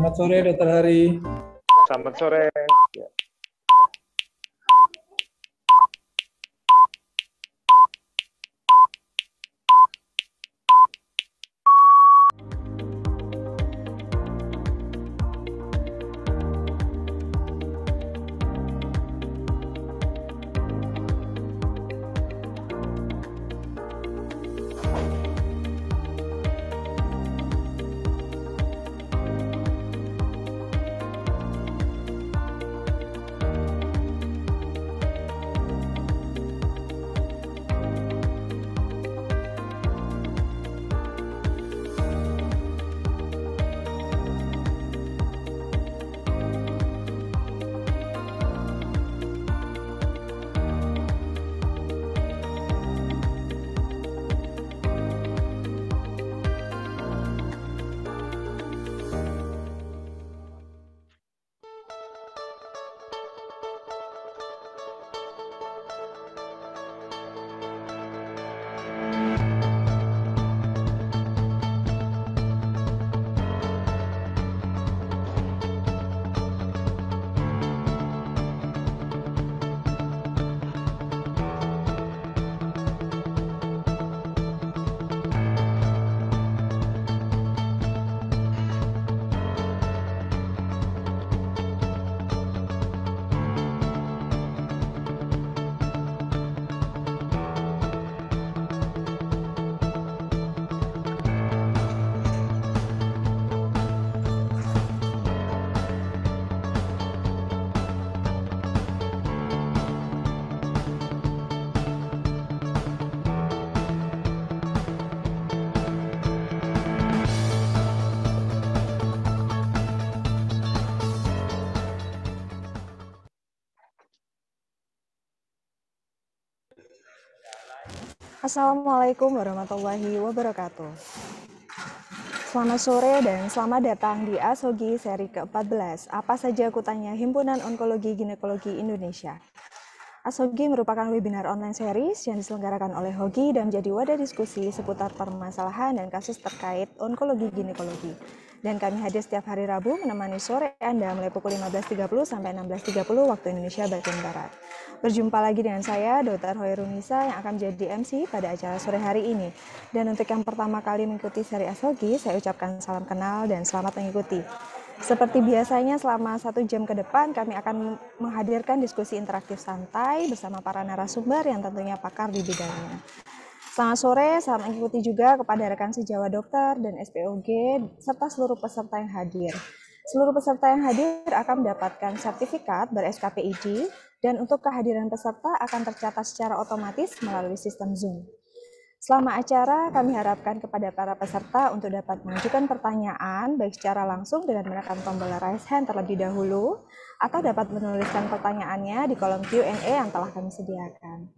Selamat sore, Dokter Hari. Selamat sore. Ya. Assalamualaikum warahmatullahi wabarakatuh. Selamat sore dan selamat datang di ASOGI seri ke-14. Apa saja kutanya Himpunan Onkologi Ginekologi Indonesia. ASOGI merupakan webinar online series yang diselenggarakan oleh HOGI dan menjadi wadah diskusi seputar permasalahan dan kasus terkait onkologi ginekologi. Dan kami hadir setiap hari Rabu menemani sore Anda mulai pukul 15.30 sampai 16.30 waktu Indonesia bagian Barat. Berjumpa lagi dengan saya, Dr. Hoirunisa, yang akan menjadi MC pada acara sore hari ini. Dan untuk yang pertama kali mengikuti seri ASOGI, saya ucapkan salam kenal dan selamat mengikuti. Seperti biasanya selama 1 jam ke depan kami akan menghadirkan diskusi interaktif santai bersama para narasumber yang tentunya pakar di bidangnya. Selamat sore, selamat mengikuti juga kepada rekan sejawat dokter dan SPOG serta seluruh peserta yang hadir. Seluruh peserta yang hadir akan mendapatkan sertifikat ber-SKPID dan untuk kehadiran peserta akan tercatat secara otomatis melalui sistem Zoom. Selama acara, kami harapkan kepada para peserta untuk dapat mengajukan pertanyaan baik secara langsung dengan menekan tombol raise hand terlebih dahulu atau dapat menuliskan pertanyaannya di kolom Q&A yang telah kami sediakan.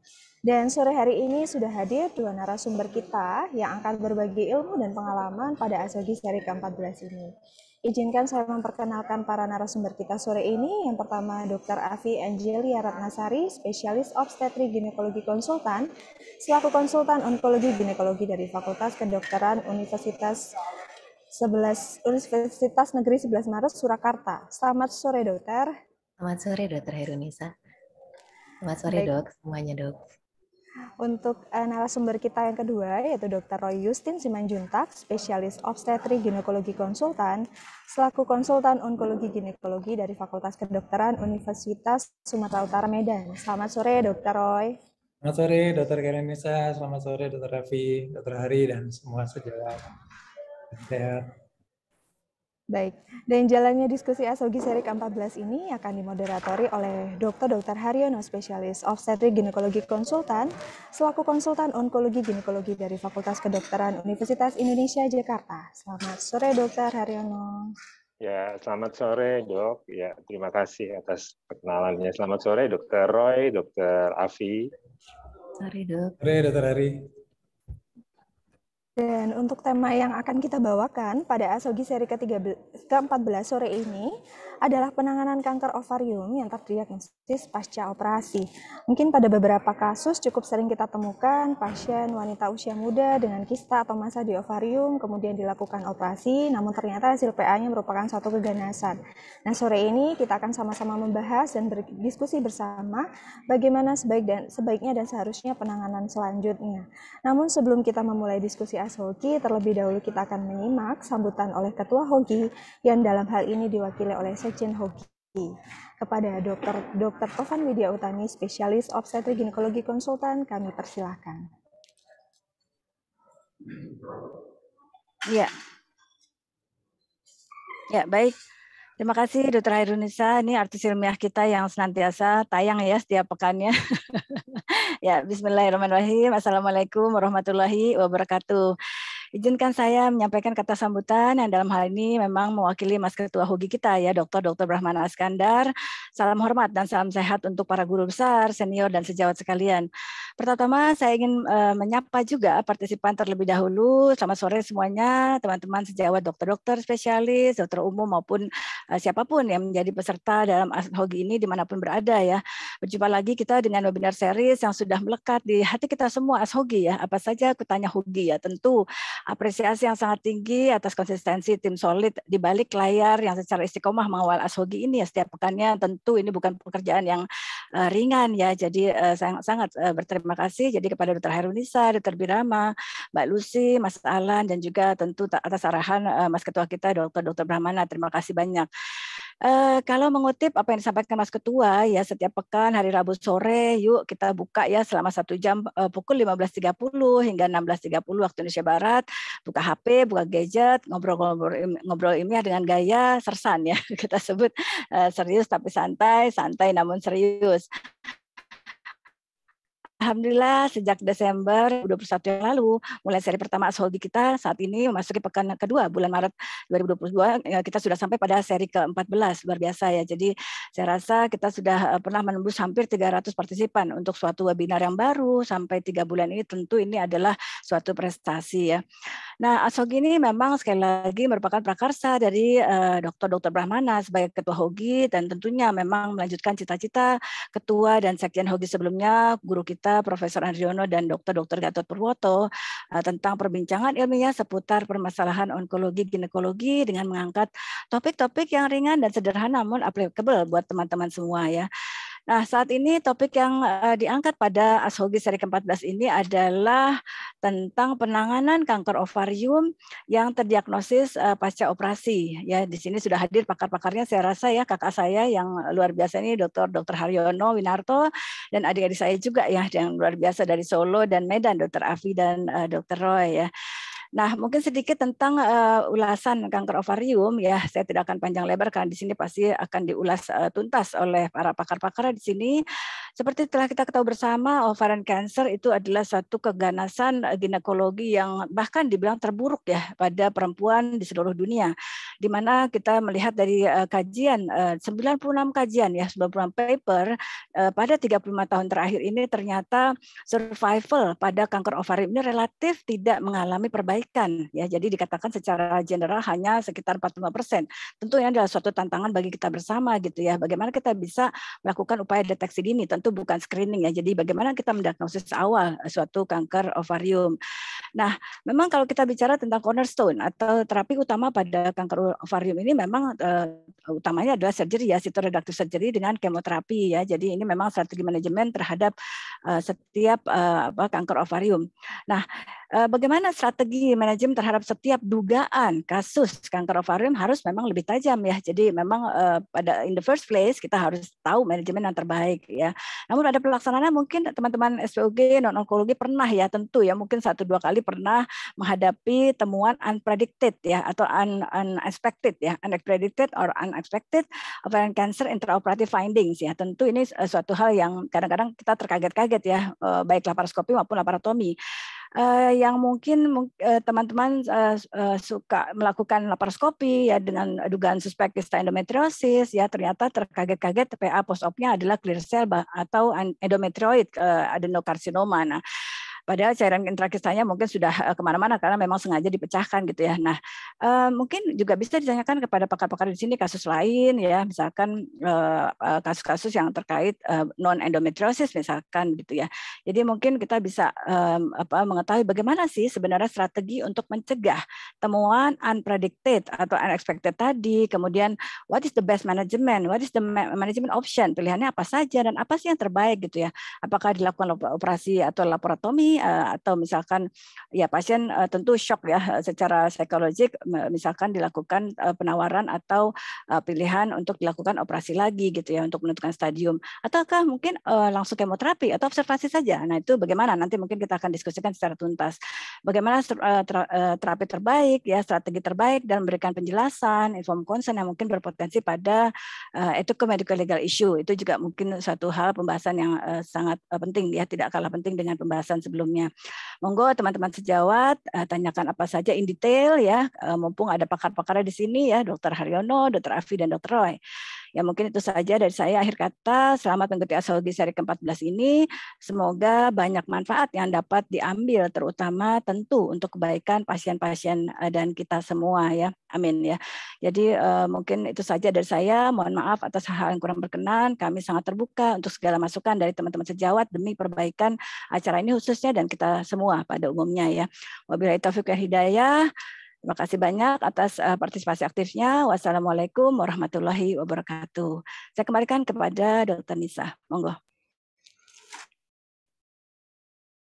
Dan sore hari ini sudah hadir 2 narasumber kita yang akan berbagi ilmu dan pengalaman pada ASOGI seri ke-14 ini. Izinkan saya memperkenalkan para narasumber kita sore ini. Yang pertama Dr. Afi Angelia Ratnasari, spesialis obstetrik ginekologi konsultan, selaku konsultan onkologi ginekologi dari Fakultas Kedokteran Universitas Negeri 11 Maret Surakarta. Selamat sore, Dokter. Selamat sore, Dr. Herunisa. Selamat sore, Baik. Dok. Semuanya, Dok. Untuk narasumber kita yang kedua yaitu Dr. Roy Justin Simanjuntak, spesialis obstetrik ginekologi konsultan, selaku konsultan onkologi ginekologi dari Fakultas Kedokteran Universitas Sumatera Utara Medan. Selamat sore, Dr. Roy. Selamat sore, Dokter Karenisa. Selamat sore, Dokter Raffi, Dokter Hari, dan semua sejawat. Sehat. Baik, dan jalannya diskusi ASOGI seri ke-14 ini akan dimoderatori oleh Dr. Haryono, spesialis obstetrik ginekologi konsultan, selaku konsultan onkologi ginekologi dari Fakultas Kedokteran Universitas Indonesia Jakarta. Selamat sore, Dr. Haryono. Ya, selamat sore, Dok. Ya, terima kasih atas perkenalannya. Selamat sore, Dr. Roy, Dr. Afi. Sore, Dok. Sore, Dokter Hari. Dan untuk tema yang akan kita bawakan pada ASOGI seri ke-14 sore ini adalah penanganan kanker ovarium yang terdiagnosis pasca operasi. Mungkin pada beberapa kasus cukup sering kita temukan pasien wanita usia muda dengan kista atau massa di ovarium, kemudian dilakukan operasi, namun ternyata hasil PA-nya merupakan suatu keganasan. Nah, sore ini kita akan sama-sama membahas dan berdiskusi bersama bagaimana sebaiknya dan seharusnya penanganan selanjutnya. Namun sebelum kita memulai diskusi ASHOGI, terlebih dahulu kita akan menyimak sambutan oleh Ketua HOGI yang dalam hal ini diwakili oleh Sekjen HOGI. Kepada Dr. Tovan Widya Utami, spesialis obstetrik ginekologi konsultan, kami persilahkan. Ya, baik. Terima kasih Dr. Hairunisa. Ini artis ilmiah kita yang senantiasa tayang ya setiap pekannya. Ya, bismillahirrahmanirrahim. Assalamualaikum warahmatullahi wabarakatuh. Izinkan saya menyampaikan kata sambutan yang dalam hal ini memang mewakili Mas Ketua HOGI kita ya, Dr. Brahmana Askandar. Salam hormat dan salam sehat untuk para guru besar, senior, dan sejawat sekalian. Pertama, saya ingin menyapa juga partisipan terlebih dahulu. Selamat sore semuanya, teman-teman sejawat dokter-dokter spesialis, dokter umum maupun siapapun yang menjadi peserta dalam HOGI ini dimanapun berada ya. Berjumpa lagi kita dengan webinar series yang sudah melekat di hati kita semua HOGI ya. Apa saja kutanya HOGI ya, tentu apresiasi yang sangat tinggi atas konsistensi tim solid di balik layar yang secara istiqomah mengawal HOGI ini ya setiap pekannya. Tentu ini bukan pekerjaan yang ringan ya, jadi sangat berterima kasih jadi kepada Dr. Hairunisa, Dr. Birama, Mbak Lucy, Mas Alan, dan juga tentu atas arahan Mas Ketua kita Dr. Brahmana. Terima kasih banyak. Kalau mengutip apa yang disampaikan Mas Ketua ya, setiap pekan hari Rabu sore yuk kita buka ya selama 1 jam pukul 15.30 hingga 16.30 waktu Indonesia Barat, buka HP, buka gadget, ngobrol ilmiah dengan gaya sersan ya, kita sebut serius tapi santai, santai namun serius. Alhamdulillah sejak Desember 2021 yang lalu, mulai seri pertama HOGI kita saat ini memasuki pekan kedua bulan Maret 2022, kita sudah sampai pada seri ke-14, luar biasa ya. Jadi saya rasa kita sudah pernah menembus hampir 300 partisipan untuk suatu webinar yang baru sampai 3 bulan ini, tentu ini adalah suatu prestasi ya. Nah, HOGI ini memang sekali lagi merupakan prakarsa dari Dr. Brahmana sebagai Ketua HOGI dan tentunya memang melanjutkan cita-cita Ketua dan Sekjen HOGI sebelumnya, guru kita Profesor Andriono dan Dr. Gatot Purwoto tentang perbincangan ilmiah seputar permasalahan onkologi ginekologi dengan mengangkat topik-topik yang ringan dan sederhana namun applicable buat teman-teman semua ya. Nah, saat ini topik yang diangkat pada HOGI seri ke-14 ini adalah tentang penanganan kanker ovarium yang terdiagnosis pasca operasi. Ya, di sini sudah hadir pakar-pakarnya, saya rasa ya, kakak saya yang luar biasa ini Dr. Haryono Winarto dan adik-adik saya juga ya yang luar biasa dari Solo dan Medan, Dr. Afi dan Dr. Roy ya. Nah, mungkin sedikit tentang ulasan kanker ovarium ya. Saya tidak akan panjang lebar karena di sini pasti akan diulas tuntas oleh para pakar-pakar di sini. Seperti telah kita ketahui bersama, ovarian cancer itu adalah suatu keganasan ginekologi yang bahkan dibilang terburuk ya pada perempuan di seluruh dunia. Di mana kita melihat dari kajian 96 kajian ya, 96 paper pada 35 tahun terakhir ini ternyata survival pada kanker ovarium ini relatif tidak mengalami perbaikan ya. Jadi dikatakan secara general hanya sekitar 45%. Tentu ini adalah suatu tantangan bagi kita bersama gitu ya. Bagaimana kita bisa melakukan upaya deteksi dini, tentu bukan screening ya. Jadi bagaimana kita mendiagnosis awal suatu kanker ovarium. Nah, memang kalau kita bicara tentang cornerstone atau terapi utama pada kanker ovarium ini memang utamanya adalah surgery ya, cytoreductive surgery dengan kemoterapi ya. Jadi ini memang strategi manajemen terhadap setiap kanker ovarium. Nah, bagaimana strategi manajemen terhadap setiap dugaan kasus kanker ovarium harus memang lebih tajam ya. Jadi memang pada in the first place kita harus tahu manajemen yang terbaik ya. Namun pada pelaksanaannya mungkin teman-teman SPOG non onkologi pernah ya, tentu ya mungkin 1-2 kali pernah menghadapi temuan unpredicted ya atau unexpected ya, unpredicted or unexpected ovarian cancer intraoperative findings ya. Tentu ini suatu hal yang kadang-kadang kita terkaget-kaget ya, baik laparoskopi maupun laparotomi. Yang mungkin teman-teman suka melakukan laparoskopi ya dengan dugaan suspek kista endometriosis ya, ternyata terkaget-kaget PA post-op-nya adalah clear cell atau endometrioid adenokarsinoma. Nah, Padahal cairan intrakistanya mungkin sudah kemana-mana karena memang sengaja dipecahkan gitu ya. Nah, mungkin juga bisa ditanyakan kepada pakar-pakar di sini kasus lain ya, misalkan kasus-kasus yang terkait non endometriosis misalkan gitu ya. Jadi mungkin kita bisa mengetahui bagaimana sih sebenarnya strategi untuk mencegah temuan unpredicted atau unexpected tadi. Kemudian what is the best management, what is the management option, pilihannya apa saja dan apa sih yang terbaik gitu ya. Apakah dilakukan operasi atau laparotomi atau misalkan ya pasien tentu shock ya secara psikologik, misalkan dilakukan penawaran atau pilihan untuk dilakukan operasi lagi gitu ya untuk menentukan stadium, ataukah mungkin langsung kemoterapi atau observasi saja. Nah itu bagaimana, nanti mungkin kita akan diskusikan secara tuntas bagaimana terapi terbaik ya, strategi terbaik, dan memberikan penjelasan informed consent yang mungkin berpotensi pada ethical medical legal issue. Itu juga mungkin suatu hal pembahasan yang sangat penting ya, tidak kalah penting dengan pembahasan sebelumnya. Monggo teman-teman sejawat tanyakan apa saja in detail ya, mumpung ada pakar-pakarnya di sini ya, Dr. Haryono, Dr. Afi, dan Dr. Roy. Ya mungkin itu saja dari saya. Akhir kata, selamat mengikuti Astrologi seri ke-14 ini. Semoga banyak manfaat yang dapat diambil, terutama tentu untuk kebaikan pasien-pasien dan kita semua ya. Amin ya. Jadi mungkin itu saja dari saya. Mohon maaf atas hal yang kurang berkenan. Kami sangat terbuka untuk segala masukan dari teman-teman sejawat demi perbaikan acara ini khususnya dan kita semua pada umumnya ya. Wabillahi taufiq wal hidayah. Terima kasih banyak atas partisipasi aktifnya. Wassalamualaikum warahmatullahi wabarakatuh. Saya kembalikan kepada Dr. Nisa. Monggo.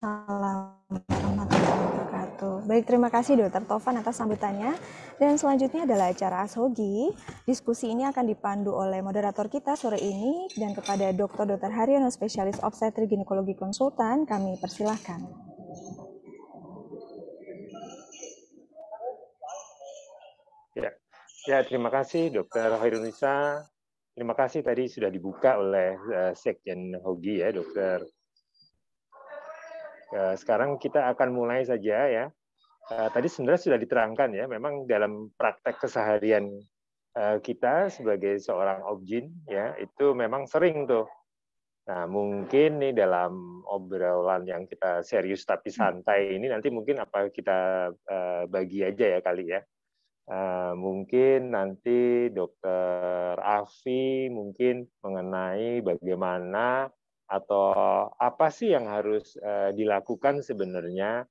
Assalamualaikum warahmatullahi wabarakatuh. Baik, terima kasih Dr. Tovan atas sambutannya. Dan selanjutnya adalah acara Asogi. Diskusi ini akan dipandu oleh moderator kita sore ini, dan kepada Dr. Haryono, spesialis obstetrik ginekologi konsultan, kami persilahkan. Ya, terima kasih Dr. Hairunisa. Terima kasih tadi sudah dibuka oleh Sekjen Hogi ya, Dokter. Sekarang kita akan mulai saja ya. Tadi sebenarnya sudah diterangkan ya, memang dalam praktek keseharian kita sebagai seorang objin ya, itu memang sering tuh. Nah, mungkin nih dalam obrolan yang kita serius tapi santai ini nanti mungkin apa kita bagi aja ya kali ya. Mungkin nanti Dokter Afi mungkin mengenai bagaimana atau apa sih yang harus dilakukan sebenarnya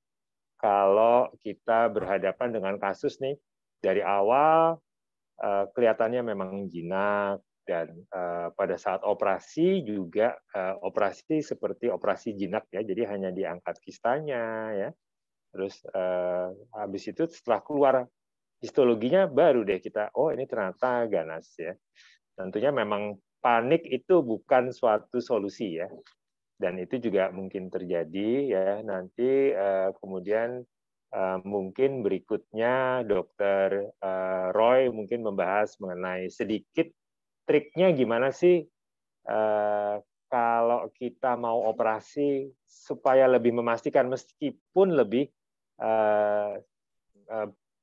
kalau kita berhadapan dengan kasus nih dari awal kelihatannya memang jinak, dan pada saat operasi juga operasi seperti operasi jinak ya, jadi hanya diangkat kistanya ya, terus habis itu setelah keluar histologinya baru deh kita, oh ini ternyata ganas ya. Tentunya memang panik itu bukan suatu solusi ya, dan itu juga mungkin terjadi ya nanti. Kemudian mungkin berikutnya Dokter Roy mungkin membahas mengenai sedikit triknya gimana sih kalau kita mau operasi supaya lebih memastikan, meskipun lebih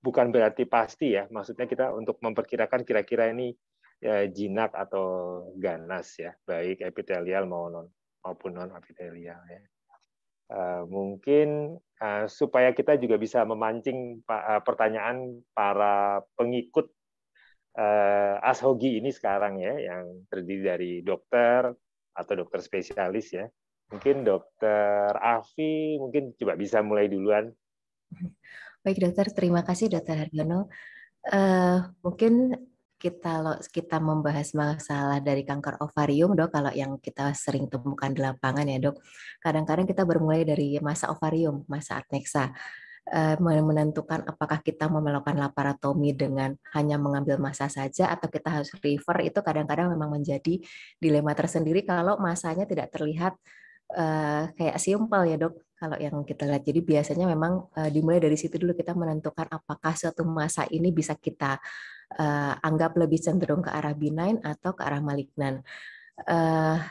bukan berarti pasti ya, maksudnya kita untuk memperkirakan kira-kira ini jinak atau ganas ya, baik epitelial maupun non epitelial ya. Mungkin supaya kita juga bisa memancing pertanyaan para pengikut Ashogi ini sekarang ya, yang terdiri dari dokter atau dokter spesialis ya. Mungkin Dokter Afi mungkin coba bisa mulai duluan. Baik dokter, terima kasih Dokter Haryono. Mungkin kita membahas masalah dari kanker ovarium, dok, kalau yang kita sering temukan di lapangan ya dok, kadang-kadang kita bermulai dari masa ovarium, masa adnexa, menentukan apakah kita mau melakukan laparotomi dengan hanya mengambil massa saja atau kita harus refer, itu kadang-kadang memang menjadi dilema tersendiri kalau masanya tidak terlihat kayak simpel ya dok, kalau yang kita lihat. Jadi biasanya memang dimulai dari situ dulu, kita menentukan apakah suatu massa ini bisa kita anggap lebih cenderung ke arah benign atau ke arah malignan.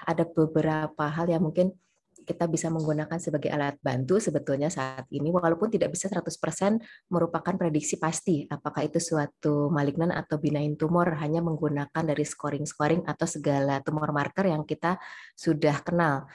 Ada beberapa hal yang mungkin kita bisa menggunakan sebagai alat bantu sebetulnya saat ini, walaupun tidak bisa 100% merupakan prediksi pasti apakah itu suatu malignan atau benign tumor, hanya menggunakan dari scoring atau segala tumor marker yang kita sudah kenal.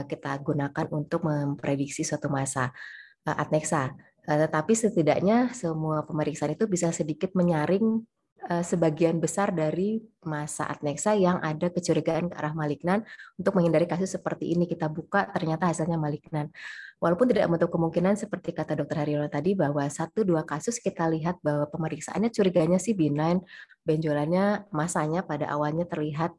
kita gunakan untuk memprediksi suatu masa adnexa. Tetapi setidaknya semua pemeriksaan itu bisa sedikit menyaring sebagian besar dari masa adnexa yang ada kecurigaan ke arah malignan untuk menghindari kasus seperti ini. Kita buka ternyata hasilnya malignan. Walaupun tidak menutup kemungkinan seperti kata Dr. Haryono tadi bahwa 1-2 kasus kita lihat bahwa pemeriksaannya curiganya sih benign, benjolannya masanya pada awalnya terlihat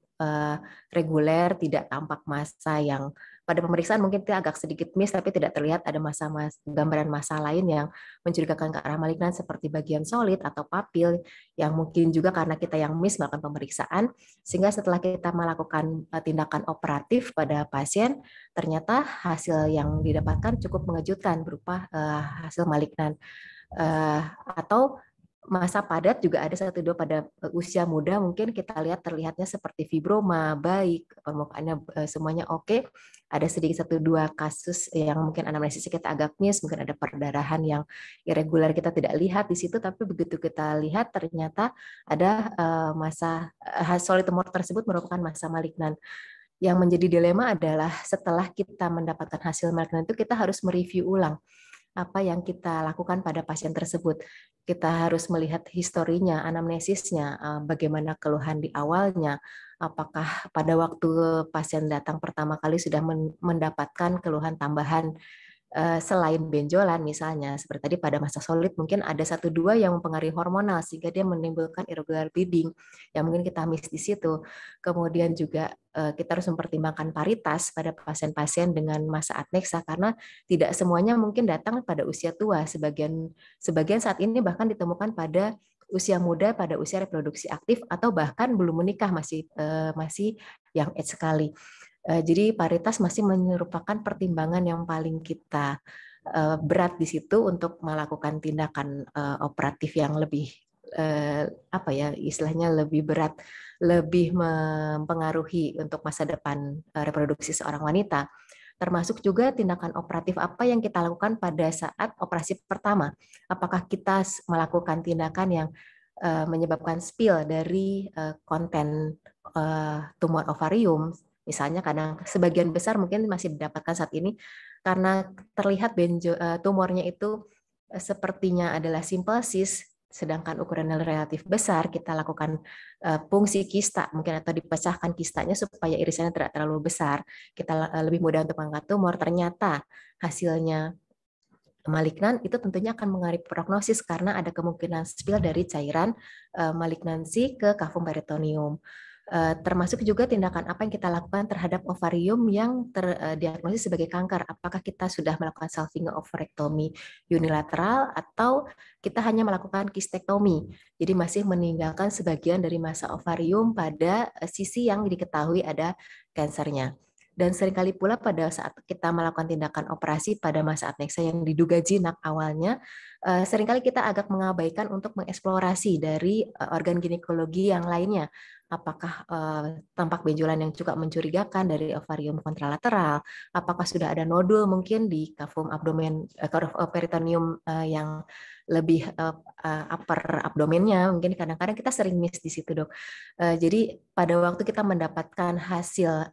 reguler, tidak tampak massa yang pada pemeriksaan mungkin kita agak sedikit miss, tapi tidak terlihat ada gambaran massa lain yang mencurigakan ke arah malignan seperti bagian solid atau papil yang mungkin juga karena kita yang miss melakukan pemeriksaan, sehingga setelah kita melakukan tindakan operatif pada pasien, ternyata hasil yang didapatkan cukup mengejutkan berupa hasil malignan. Atau masa padat juga ada 1-2 pada usia muda, mungkin kita lihat terlihatnya seperti fibroma, baik, permukaannya semuanya oke. Ada sedikit 1-2 kasus yang mungkin anamnesisnya kita agak miss, mungkin ada perdarahan yang irregular kita tidak lihat di situ, tapi begitu kita lihat ternyata ada masa solid tumor tersebut merupakan masa malignan. Yang menjadi dilema adalah setelah kita mendapatkan hasil malignan itu kita harus mereview ulang apa yang kita lakukan pada pasien tersebut. Kita harus melihat historinya, anamnesisnya, bagaimana keluhan di awalnya, apakah pada waktu pasien datang pertama kali sudah mendapatkan keluhan tambahan selain benjolan misalnya, seperti tadi pada masa solid mungkin ada 1-2 yang mempengaruhi hormonal sehingga dia menimbulkan irregular bleeding yang mungkin kita miss di situ. Kemudian juga kita harus mempertimbangkan paritas pada pasien-pasien dengan masa adnexa karena tidak semuanya mungkin datang pada usia tua. Sebagian saat ini bahkan ditemukan pada usia muda, pada usia reproduksi aktif atau bahkan belum menikah, masih young age sekali. Jadi paritas masih merupakan pertimbangan yang paling kita berat di situ untuk melakukan tindakan operatif yang lebih istilahnya lebih berat, lebih mempengaruhi untuk masa depan reproduksi seorang wanita. Termasuk juga tindakan operatif apa yang kita lakukan pada saat operasi pertama. Apakah kita melakukan tindakan yang menyebabkan spill dari konten tumor ovarium. Misalnya kadang sebagian besar mungkin masih didapatkan saat ini karena terlihat tumornya itu sepertinya adalah simple cyst, sedangkan ukurannya relatif besar, kita lakukan fungsi kista mungkin atau dipecahkan kistanya supaya irisannya tidak terlalu besar. Kita lebih mudah untuk mengangkat tumor. Ternyata hasilnya malignan, itu tentunya akan mengaruhi prognosis karena ada kemungkinan spill dari cairan malignansi ke cavum peritoneum. Termasuk juga tindakan apa yang kita lakukan terhadap ovarium yang terdiagnosis sebagai kanker. Apakah kita sudah melakukan salving ovarectomy unilateral atau kita hanya melakukan kistektomi. Jadi masih meninggalkan sebagian dari masa ovarium pada sisi yang diketahui ada kansernya. Dan seringkali pula pada saat kita melakukan tindakan operasi pada masa adnexa yang diduga jinak awalnya, seringkali kita agak mengabaikan untuk mengeksplorasi dari organ ginekologi yang lainnya. Apakah tampak benjolan yang cukup mencurigakan dari ovarium kontralateral, apakah sudah ada nodul mungkin di cavum abdomen, peritoneum yang lebih upper abdomennya, mungkin kadang-kadang kita sering miss di situ, Dok. Jadi pada waktu kita mendapatkan hasil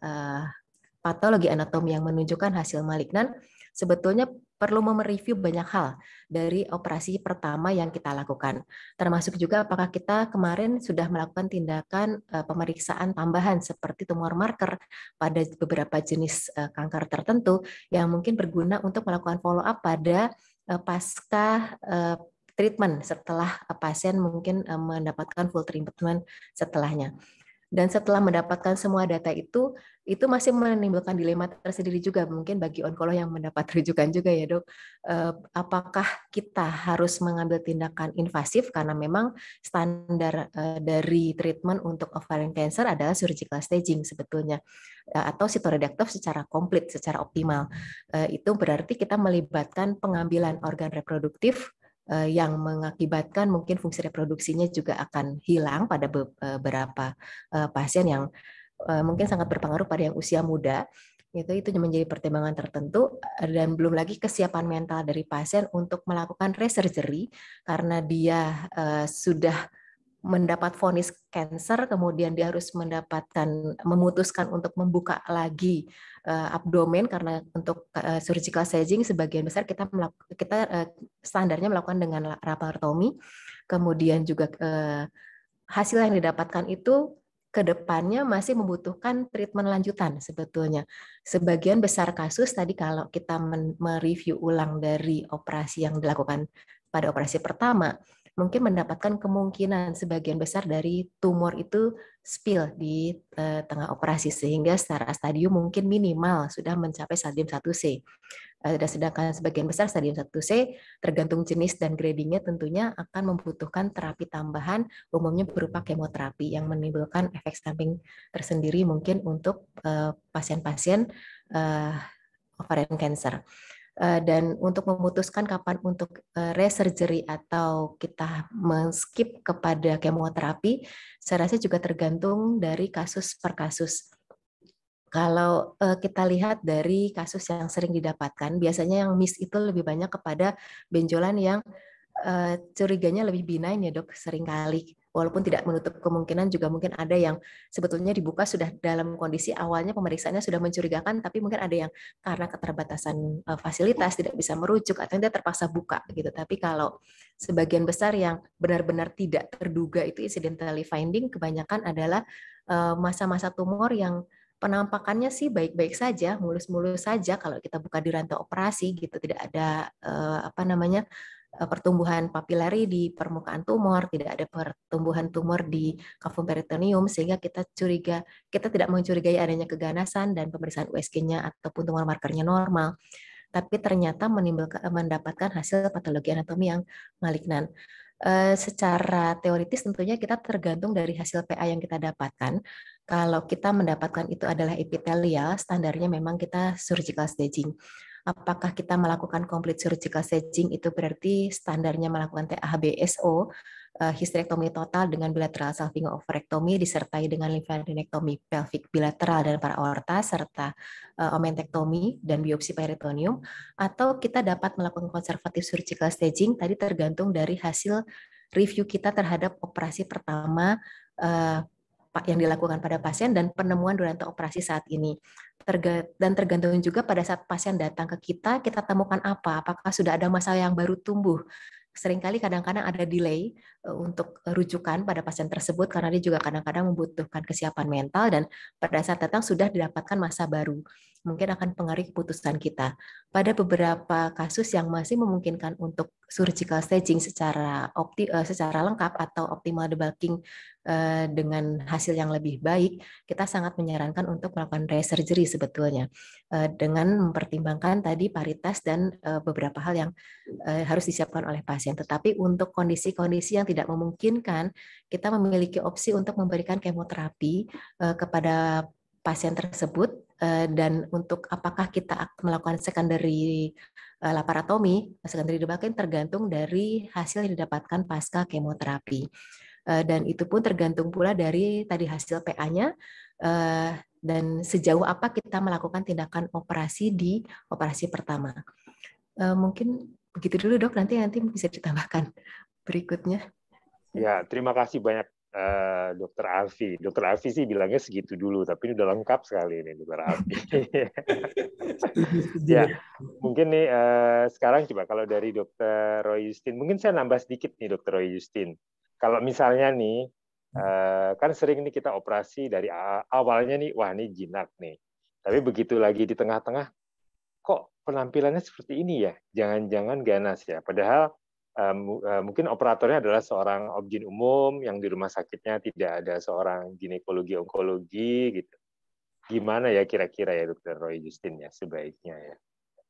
patologi anatomi yang menunjukkan hasil malignan, sebetulnya perlu mereview banyak hal dari operasi pertama yang kita lakukan. Termasuk juga apakah kita kemarin sudah melakukan tindakan pemeriksaan tambahan seperti tumor marker pada beberapa jenis kanker tertentu yang mungkin berguna untuk melakukan follow up pada pasca treatment setelah pasien mungkin mendapatkan full treatment setelahnya. Dan setelah mendapatkan semua data itu masih menimbulkan dilema tersendiri juga mungkin bagi onkolog yang mendapat rujukan juga ya, Dok. Apakah kita harus mengambil tindakan invasif karena memang standar dari treatment untuk ovarian cancer adalah surgical staging sebetulnya, atau cytoreductive secara komplit, secara optimal. Itu berarti kita melibatkan pengambilan organ reproduktif yang mengakibatkan mungkin fungsi reproduksinya juga akan hilang pada beberapa pasien yang mungkin sangat berpengaruh pada yang usia muda. Itu menjadi pertimbangan tertentu, dan belum lagi kesiapan mental dari pasien untuk melakukan resurgery karena dia sudah mendapat vonis cancer, kemudian dia harus memutuskan untuk membuka lagi abdomen karena untuk surgical staging sebagian besar kita standarnya melakukan dengan laparotomi. Kemudian juga hasil yang didapatkan itu ke depannya masih membutuhkan treatment lanjutan sebetulnya. Sebagian besar kasus tadi kalau kita mereview ulang dari operasi yang dilakukan pada operasi pertama, mungkin mendapatkan kemungkinan sebagian besar dari tumor itu spill di tengah operasi sehingga secara stadium mungkin minimal sudah mencapai stadium 1C. Dan sedangkan sebagian besar stadium 1C tergantung jenis dan gradingnya tentunya akan membutuhkan terapi tambahan, umumnya berupa kemoterapi yang menimbulkan efek samping tersendiri mungkin untuk pasien-pasien ovarian cancer. Dan untuk memutuskan kapan untuk resurgery atau kita men-skip kepada kemoterapi, saya rasa juga tergantung dari kasus per kasus. Kalau kita lihat dari kasus yang sering didapatkan, biasanya yang miss itu lebih banyak kepada benjolan yang curiganya lebih benign ya dok, seringkali. Walaupun tidak menutup kemungkinan juga mungkin ada yang sebetulnya dibuka sudah dalam kondisi awalnya pemeriksaannya sudah mencurigakan, tapi mungkin ada yang karena keterbatasan fasilitas tidak bisa merujuk atau dia terpaksa buka gitu. Tapi kalau sebagian besar yang benar-benar tidak terduga itu incidentally finding, kebanyakan adalah masa-masa tumor yang penampakannya sih baik-baik saja, mulus-mulus saja kalau kita buka di rantai operasi gitu, tidak ada pertumbuhan papilari di permukaan tumor, tidak ada pertumbuhan tumor di kavum peritoneum sehingga kita tidak mencurigai adanya keganasan dan pemeriksaan USG-nya ataupun tumor markernya normal. Tapi ternyata mendapatkan hasil patologi anatomi yang malignan. Secara teoritis tentunya kita tergantung dari hasil PA yang kita dapatkan. Kalau kita mendapatkan itu adalah epithelial, standarnya memang kita surgical staging. Apakah kita melakukan complete surgical staging itu berarti standarnya melakukan TAHBSO, histerektomi total dengan bilateral salpingo-ovarectomy disertai dengan lymphadenectomy pelvic bilateral dan para-aorta serta omentektomi dan biopsi peritoneum, atau kita dapat melakukan konservatif surgical staging tadi tergantung dari hasil review kita terhadap operasi pertama yang dilakukan pada pasien dan penemuan durante operasi saat ini. Dan tergantung juga pada saat pasien datang ke kita temukan apa, apakah sudah ada masalah yang baru tumbuh. Seringkali kadang-kadang ada delay untuk rujukan pada pasien tersebut karena dia juga kadang-kadang membutuhkan kesiapan mental dan pada saat datang sudah didapatkan masa baru. Mungkin akan pengaruhi keputusan kita. Pada beberapa kasus yang masih memungkinkan untuk surgical staging secara lengkap atau optimal debulking dengan hasil yang lebih baik, kita sangat menyarankan untuk melakukan resurgery sebetulnya dengan mempertimbangkan tadi paritas dan beberapa hal yang harus disiapkan oleh pasien. Tetapi untuk kondisi-kondisi yang tidak memungkinkan, kita memiliki opsi untuk memberikan kemoterapi kepada pasien tersebut dan untuk apakah kita melakukan secondary laparotomi, secondary debulking tergantung dari hasil yang didapatkan pasca kemoterapi. Dan itu pun tergantung pula dari tadi hasil PA-nya dan sejauh apa kita melakukan tindakan operasi di operasi pertama. Mungkin begitu dulu dok, nanti bisa ditambahkan berikutnya. Ya, terima kasih banyak Dr. Alfi. Dr. Alfi sih bilangnya segitu dulu, tapi ini udah lengkap sekali ini Dr. Alfi. Ya, mungkin nih sekarang coba kalau dari Dr. Roy Justin, mungkin saya nambah sedikit nih Dr. Roy Justin. Kalau misalnya nih, kan sering nih kita operasi dari awalnya nih, wah ini jinak nih. Tapi begitu lagi di tengah-tengah, kok penampilannya seperti ini ya? Jangan-jangan ganas ya. Padahal mungkin operatornya adalah seorang obgyn umum yang di rumah sakitnya tidak ada seorang ginekologi onkologi gitu. Gimana ya kira-kira ya Dr. Roy Justin ya sebaiknya ya.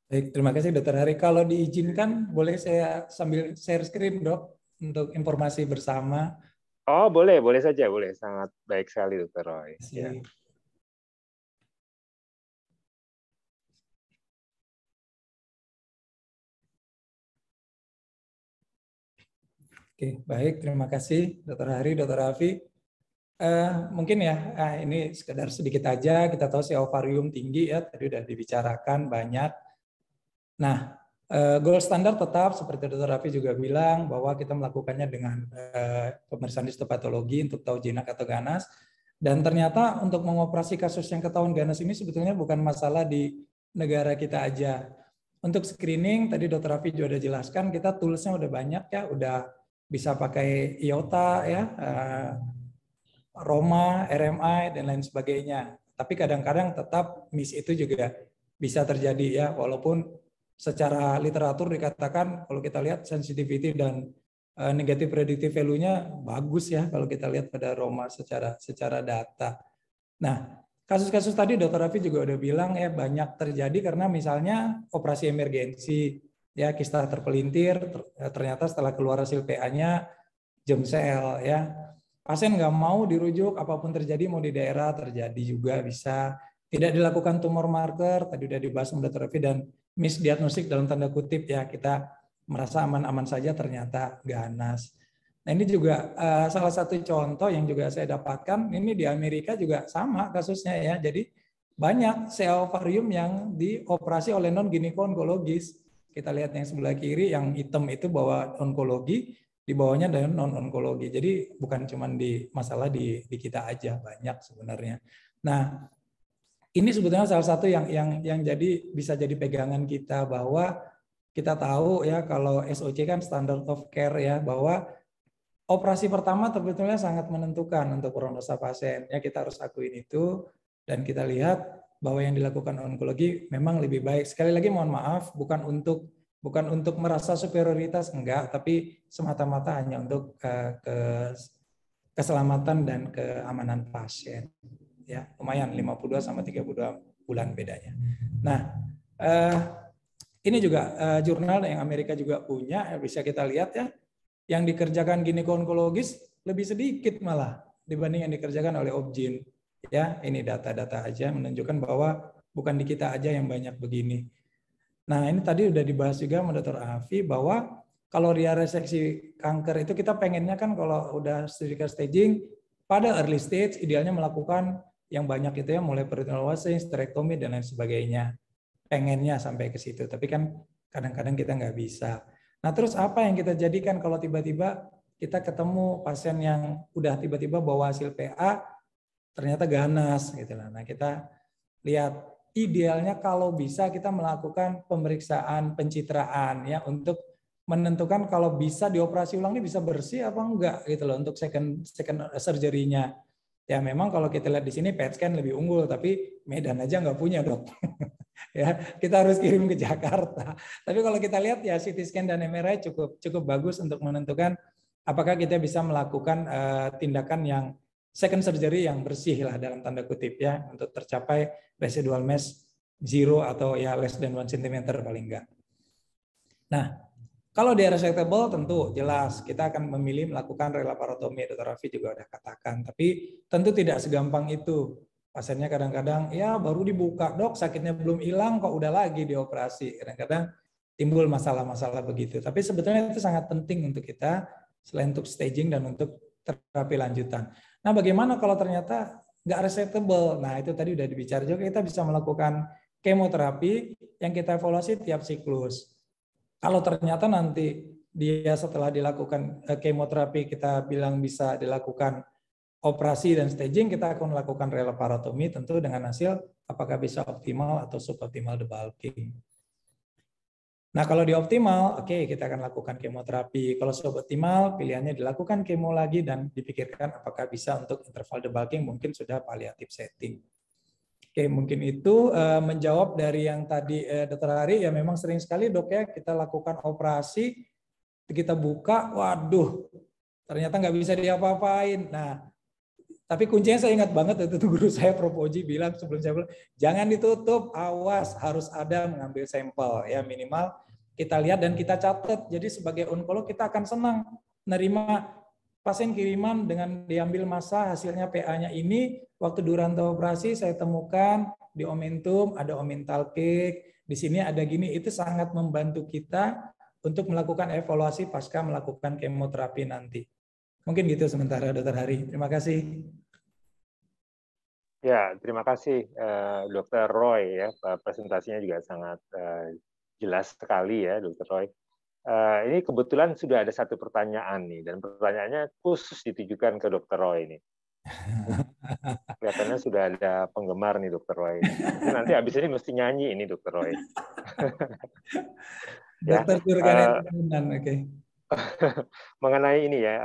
Baik, terima kasih Dr. Hari. Kalau diizinkan boleh saya sambil share screen dok untuk informasi bersama. Oh boleh saja, boleh. Sangat baik sekali Dr. Roy. Ya. Oke, baik. Terima kasih Dr. Hari, Dr. Afi. Mungkin ya, ini sekedar sedikit aja. Kita tahu si ovarium tinggi ya, tadi udah dibicarakan banyak. Nah, Gold standar tetap seperti Dr. Raffi juga bilang bahwa kita melakukannya dengan pemeriksaan histopatologi untuk tahu jinak atau ganas. Dan ternyata untuk mengoperasi kasus yang ketahuan ganas ini sebetulnya bukan masalah di negara kita aja. Untuk screening tadi Dr. Raffi juga udah jelaskan, kita toolsnya udah banyak ya, udah bisa pakai IOTA ya, Roma, RMI dan lain sebagainya. Tapi kadang-kadang tetap miss itu juga bisa terjadi ya, walaupun secara literatur dikatakan kalau kita lihat sensitivity dan negative predictive value-nya bagus ya kalau kita lihat pada Roma secara data. Nah, kasus-kasus tadi Dr. Raffi juga udah bilang ya banyak terjadi karena misalnya operasi emergensi ya, kista terpelintir, ternyata setelah keluar hasil PA-nya germ cell ya. Pasien nggak mau dirujuk, apapun terjadi mau di daerah terjadi juga bisa. Tidak dilakukan tumor marker, tadi udah dibahas sama Dr. Raffi, dan misdiagnostik dalam tanda kutip ya, kita merasa aman-aman saja ternyata ganas. Nah ini juga salah satu contoh yang juga saya dapatkan, ini di Amerika juga sama kasusnya ya, jadi banyak sel ovarium yang dioperasi oleh non-gineko-onkologis. Kita lihat yang sebelah kiri, yang hitam itu bawa onkologi, di bawahnya dan non-onkologi. Jadi bukan cuma masalah di kita aja, banyak sebenarnya. Nah, ini sebetulnya salah satu yang jadi bisa jadi pegangan kita, bahwa kita tahu ya kalau SOC kan standard of care ya, bahwa operasi pertama sebetulnya sangat menentukan untuk prognosa pasien. Ya kita harus akuin itu, dan kita lihat bahwa yang dilakukan onkologi memang lebih baik. Sekali lagi mohon maaf, bukan untuk merasa superioritas, enggak, tapi semata-mata hanya untuk keselamatan dan keamanan pasien. Ya, lumayan 52 sama 32 bulan bedanya. Nah, ini juga jurnal yang Amerika juga punya, bisa kita lihat ya, yang dikerjakan gineko-onkologis lebih sedikit malah dibanding yang dikerjakan oleh Obgyn. Ya, ini data-data aja menunjukkan bahwa bukan di kita aja yang banyak begini. Nah, ini tadi udah dibahas juga sama Dr. Afi, bahwa kalau reseksi kanker itu kita pengennya kan kalau udah surgical staging, pada early stage idealnya melakukan yang banyak itu ya, mulai peritoneal wasting, sterektomi dan lain sebagainya. Pengennya sampai ke situ, tapi kan kadang-kadang kita nggak bisa. Nah, terus apa yang kita jadikan kalau tiba-tiba kita ketemu pasien yang udah tiba-tiba bawa hasil PA ternyata ganas gitu lah. Nah, kita lihat idealnya kalau bisa kita melakukan pemeriksaan pencitraan ya, untuk menentukan kalau bisa dioperasi ulang ini bisa bersih apa enggak gitu loh, untuk second surgery-nya. Ya memang kalau kita lihat di sini PET scan lebih unggul, tapi Medan aja nggak punya dok. Ya kita harus kirim ke Jakarta. Tapi kalau kita lihat ya CT scan dan MRI cukup bagus untuk menentukan apakah kita bisa melakukan tindakan yang second surgery yang bersih lah dalam tanda kutip ya, untuk tercapai residual mass 0 atau ya less than 1 cm paling enggak. Nah, kalau di resectable tentu jelas kita akan memilih melakukan relaparotomi, Dr. Raffi juga udah katakan, tapi tentu tidak segampang itu. Pasiennya kadang-kadang ya baru dibuka, dok sakitnya belum hilang kok udah lagi dioperasi. Kadang-kadang timbul masalah-masalah begitu. Tapi sebetulnya itu sangat penting untuk kita selain untuk staging dan untuk terapi lanjutan. Nah, bagaimana kalau ternyata nggak resectable? Nah, itu tadi udah dibicara juga, kita bisa melakukan kemoterapi yang kita evaluasi tiap siklus. Kalau ternyata nanti dia setelah dilakukan kemoterapi kita bilang bisa dilakukan operasi dan staging, kita akan melakukan relaparotomi tentu dengan hasil apakah bisa optimal atau suboptimal debulking. Nah kalau di optimal, oke, kita akan lakukan kemoterapi. Kalau suboptimal, pilihannya dilakukan kemo lagi dan dipikirkan apakah bisa untuk interval debulking, mungkin sudah palliative setting. Oke, mungkin itu menjawab dari yang tadi Dr. Hari, ya memang sering sekali dok ya kita lakukan operasi, kita buka, waduh, ternyata nggak bisa diapa-apain. Nah, tapi kuncinya saya ingat banget itu guru saya Prof. Oji bilang sebelum saya bilang, jangan ditutup, awas, harus ada mengambil sampel ya, minimal kita lihat dan kita catat. Jadi sebagai onkolog kita akan senang menerima pasien kiriman dengan diambil massa hasilnya PA-nya ini, waktu durante operasi saya temukan di Omentum ada omental cake, di sini ada gini, itu sangat membantu kita untuk melakukan evaluasi pasca melakukan kemoterapi nanti. Mungkin gitu sementara Dr. Hari. Terima kasih. Ya, terima kasih Dr. Roy ya, presentasinya juga sangat jelas sekali ya, Dr. Roy. Ini kebetulan sudah ada satu pertanyaan nih, dan pertanyaannya khusus ditujukan ke Dr. Roy nih. Kelihatannya sudah ada penggemar nih Dr. Roy. Mungkin nanti habis ini mesti nyanyi ini Dr. Roy. Ya, Dokter Jurgen oke. mengenai ini ya,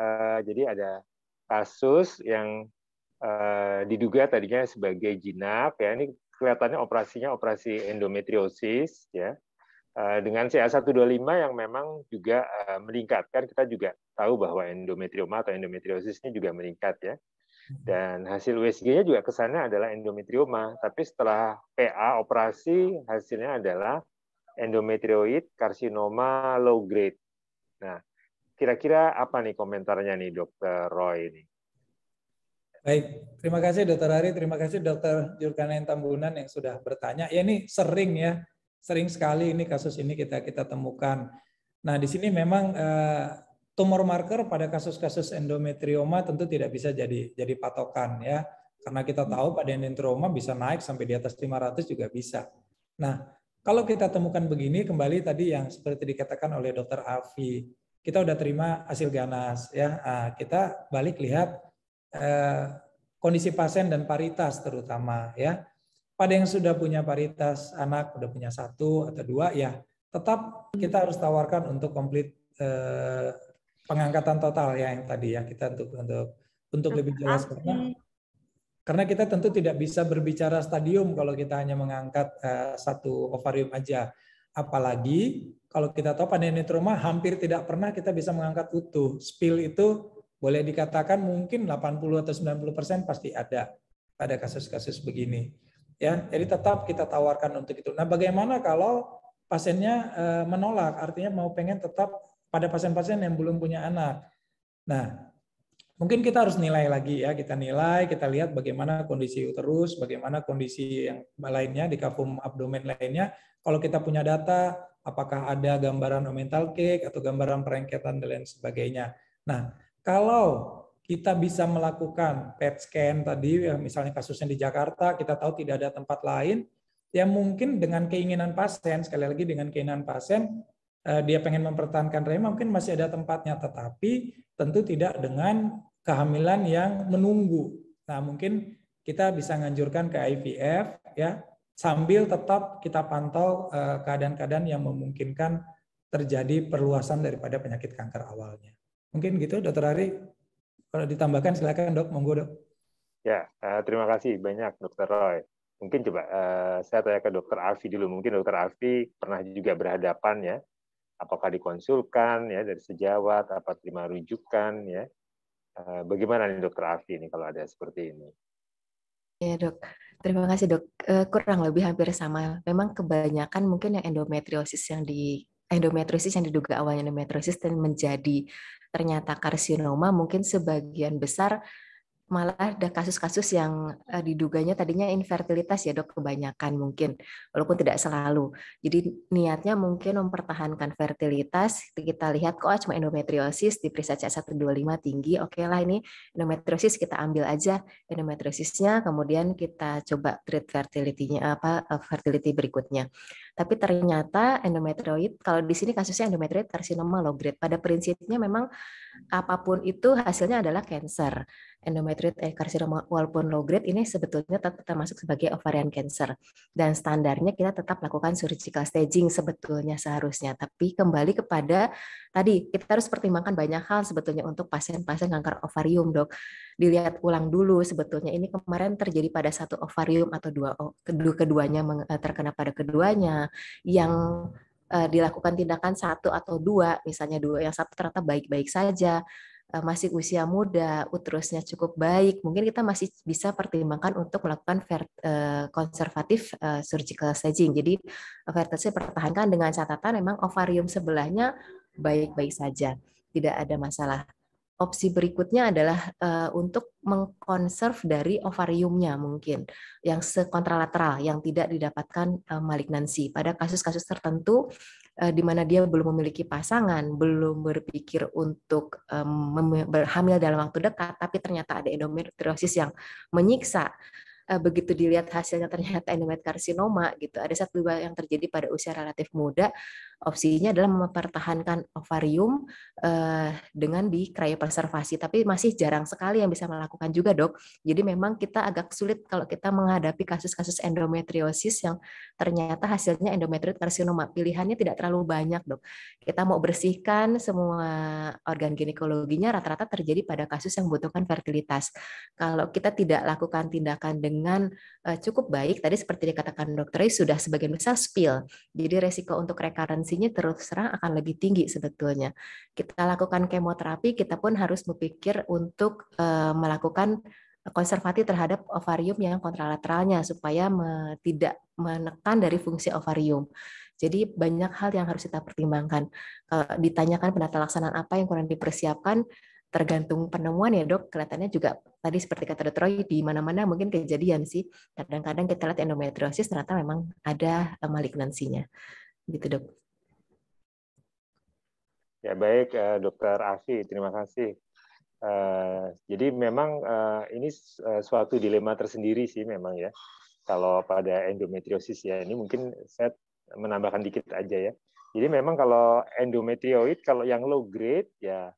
jadi ada kasus yang diduga tadinya sebagai jinak ya, ini kelihatannya operasinya operasi endometriosis ya, dengan CA125 yang memang juga meningkatkan. Kita juga tahu bahwa endometrioma atau endometriosis ini juga meningkat ya, dan hasil USG-nya juga kesannya adalah endometrioma, tapi setelah PA operasi hasilnya adalah endometrioid karsinoma low grade. Nah, kira-kira apa nih komentarnya nih Dr. Roy ini? Baik, terima kasih Dr. Ari, terima kasih Dr. Jurgen Tambunan yang sudah bertanya. Ya ini sering sekali ini kasus ini kita temukan. Nah di sini memang tumor marker pada kasus-kasus endometrioma tentu tidak bisa jadi patokan ya, karena kita tahu pada endometrioma bisa naik sampai di atas 500 juga bisa. Nah kalau kita temukan begini, kembali tadi yang seperti dikatakan oleh Dr. Afi, kita udah terima hasil ganas ya, kita balik lihat kondisi pasien dan paritas terutama ya. Pada yang sudah punya paritas anak, udah punya 1 atau 2 ya, tetap kita harus tawarkan untuk komplit pengangkatan total ya yang tadi ya, kita untuk lebih jelas, karena kita tentu tidak bisa berbicara stadium kalau kita hanya mengangkat 1 ovarium aja. Apalagi kalau kita tahu pada endometrioma hampir tidak pernah kita bisa mengangkat utuh. Spill itu boleh dikatakan mungkin 80 atau 90% pasti ada pada kasus-kasus begini. Ya, jadi tetap kita tawarkan untuk itu. Nah, bagaimana kalau pasiennya menolak, artinya mau pengen tetap pada pasien-pasien yang belum punya anak. Nah, mungkin kita harus nilai lagi ya, kita lihat bagaimana kondisi uterus, bagaimana kondisi yang lainnya di kavum abdomen lainnya. Kalau kita punya data, apakah ada gambaran omental cake atau gambaran perengketan dan lain sebagainya. Nah, kalau kita bisa melakukan PET scan tadi, misalnya kasusnya di Jakarta, kita tahu tidak ada tempat lain, ya mungkin dengan keinginan pasien, sekali lagi dengan keinginan pasien, dia pengen mempertahankan rema, mungkin masih ada tempatnya, tetapi tentu tidak dengan kehamilan yang menunggu. Nah, mungkin kita bisa nganjurkan ke IVF ya, sambil tetap kita pantau keadaan-keadaan yang memungkinkan terjadi perluasan daripada penyakit kanker awalnya. Mungkin gitu, Dr. Ari. Kalau ditambahkan silakan Dok, monggo Dok. Ya, terima kasih banyak Dr. Roy. Mungkin coba saya tanya ke Dr. Afi dulu. Mungkin Dr. Afi pernah juga berhadapan ya, apakah dikonsulkan ya dari sejawat, apa terima rujukan ya. Bagaimana nih Dr. Afi ini kalau ada seperti ini? Ya Dok, terima kasih Dok. Kurang lebih hampir sama. Memang kebanyakan mungkin yang endometriosis yang diduga awalnya endometriosis dan menjadi ternyata karsinoma, mungkin sebagian besar malah ada kasus-kasus yang diduganya tadinya infertilitas ya Dok, kebanyakan mungkin, walaupun tidak selalu. Jadi niatnya mungkin mempertahankan fertilitas, kita lihat kok cuma endometriosis, diperiksa CA125 tinggi, oke lah ini endometriosis, kita ambil aja endometriosisnya, kemudian kita coba treat fertility berikutnya. Tapi ternyata endometrioid, kalau di sini kasusnya endometrioid karsinoma low grade, pada prinsipnya memang apapun itu hasilnya adalah cancer. Endometrioid karsinoma walaupun low grade ini sebetulnya tetap termasuk sebagai ovarian cancer, dan standarnya kita tetap lakukan surgical staging sebetulnya seharusnya. Tapi kembali kepada tadi, kita harus pertimbangkan banyak hal sebetulnya untuk pasien-pasien kanker ovarium Dok. Dilihat ulang dulu sebetulnya ini kemarin terjadi pada 1 ovarium atau 2, keduanya terkena pada keduanya, yang dilakukan tindakan 1 atau 2, misalnya 2, yang 1 ternyata baik-baik saja, masih usia muda, uterusnya cukup baik, mungkin kita masih bisa pertimbangkan untuk melakukan konservatif surgical staging. Jadi fertilitasnya pertahankan dengan catatan memang ovarium sebelahnya baik-baik saja, tidak ada masalah. Opsi berikutnya adalah untuk mengkonserv dari ovariumnya mungkin, yang sekontralateral, yang tidak didapatkan malignansi. Pada kasus-kasus tertentu, di mana dia belum memiliki pasangan, belum berpikir untuk hamil dalam waktu dekat, tapi ternyata ada endometriosis yang menyiksa, begitu dilihat hasilnya ternyata endometriokarsinoma gitu, ada 1-2 yang terjadi pada usia relatif muda, opsinya adalah mempertahankan ovarium dengan di cryopreservasi, tapi masih jarang sekali yang bisa melakukan juga, Dok. Jadi memang kita agak sulit kalau kita menghadapi kasus-kasus endometriosis yang ternyata hasilnya endometriokarsinoma. Pilihannya tidak terlalu banyak, Dok. Kita mau bersihkan semua organ ginekologinya, rata-rata terjadi pada kasus yang membutuhkan fertilitas. Kalau kita tidak lakukan tindakan dengan cukup baik, tadi seperti dikatakan Dokter sudah sebagian besar spill. Jadi resiko untuk rekarensinya terus terang akan lebih tinggi sebetulnya. Kita lakukan kemoterapi, kita pun harus berpikir untuk melakukan konservasi terhadap ovarium yang kontralateralnya supaya tidak menekan dari fungsi ovarium. Jadi banyak hal yang harus kita pertimbangkan. Kalau ditanyakan penata laksanaan apa yang kurang dipersiapkan, tergantung penemuan ya, Dok. Kelihatannya juga tadi seperti kata Dr. Roy, di mana-mana mungkin kejadian sih. Kadang-kadang kita lihat endometriosis ternyata memang ada malignansinya. Gitu, Dok. Ya baik, Dr. Afi, terima kasih. Jadi memang ini suatu dilema tersendiri sih memang ya. Kalau pada endometriosis ya, ini mungkin saya menambahkan dikit aja ya. Jadi memang kalau endometrioid, kalau yang low grade ya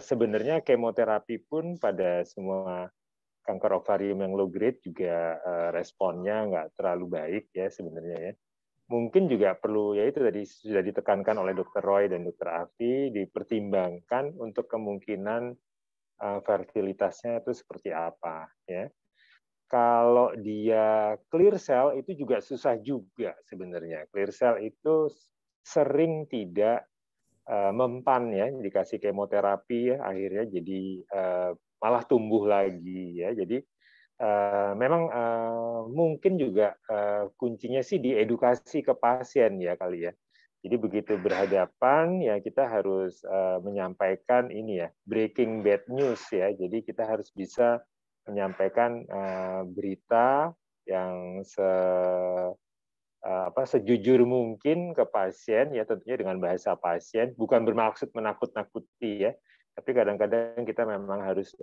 sebenarnya kemoterapi pun pada semua kanker ovarium yang low grade juga responnya nggak terlalu baik ya sebenarnya ya. Mungkin juga perlu, ya itu tadi sudah ditekankan oleh Dr. Roy dan Dr. Afi, dipertimbangkan untuk kemungkinan fertilitasnya itu seperti apa ya. Kalau dia clear cell itu juga susah juga sebenarnya. Clear cell itu sering tidak mempan ya, dikasih kemoterapi ya, akhirnya jadi malah tumbuh lagi ya. Jadi memang mungkin juga kuncinya sih di edukasi ke pasien ya kali ya. Jadi begitu berhadapan ya kita harus menyampaikan ini ya, breaking bad news ya. Jadi kita harus bisa menyampaikan berita yang sejujur mungkin ke pasien ya, tentunya dengan bahasa pasien, bukan bermaksud menakut-nakuti ya, tapi kadang-kadang kita memang harus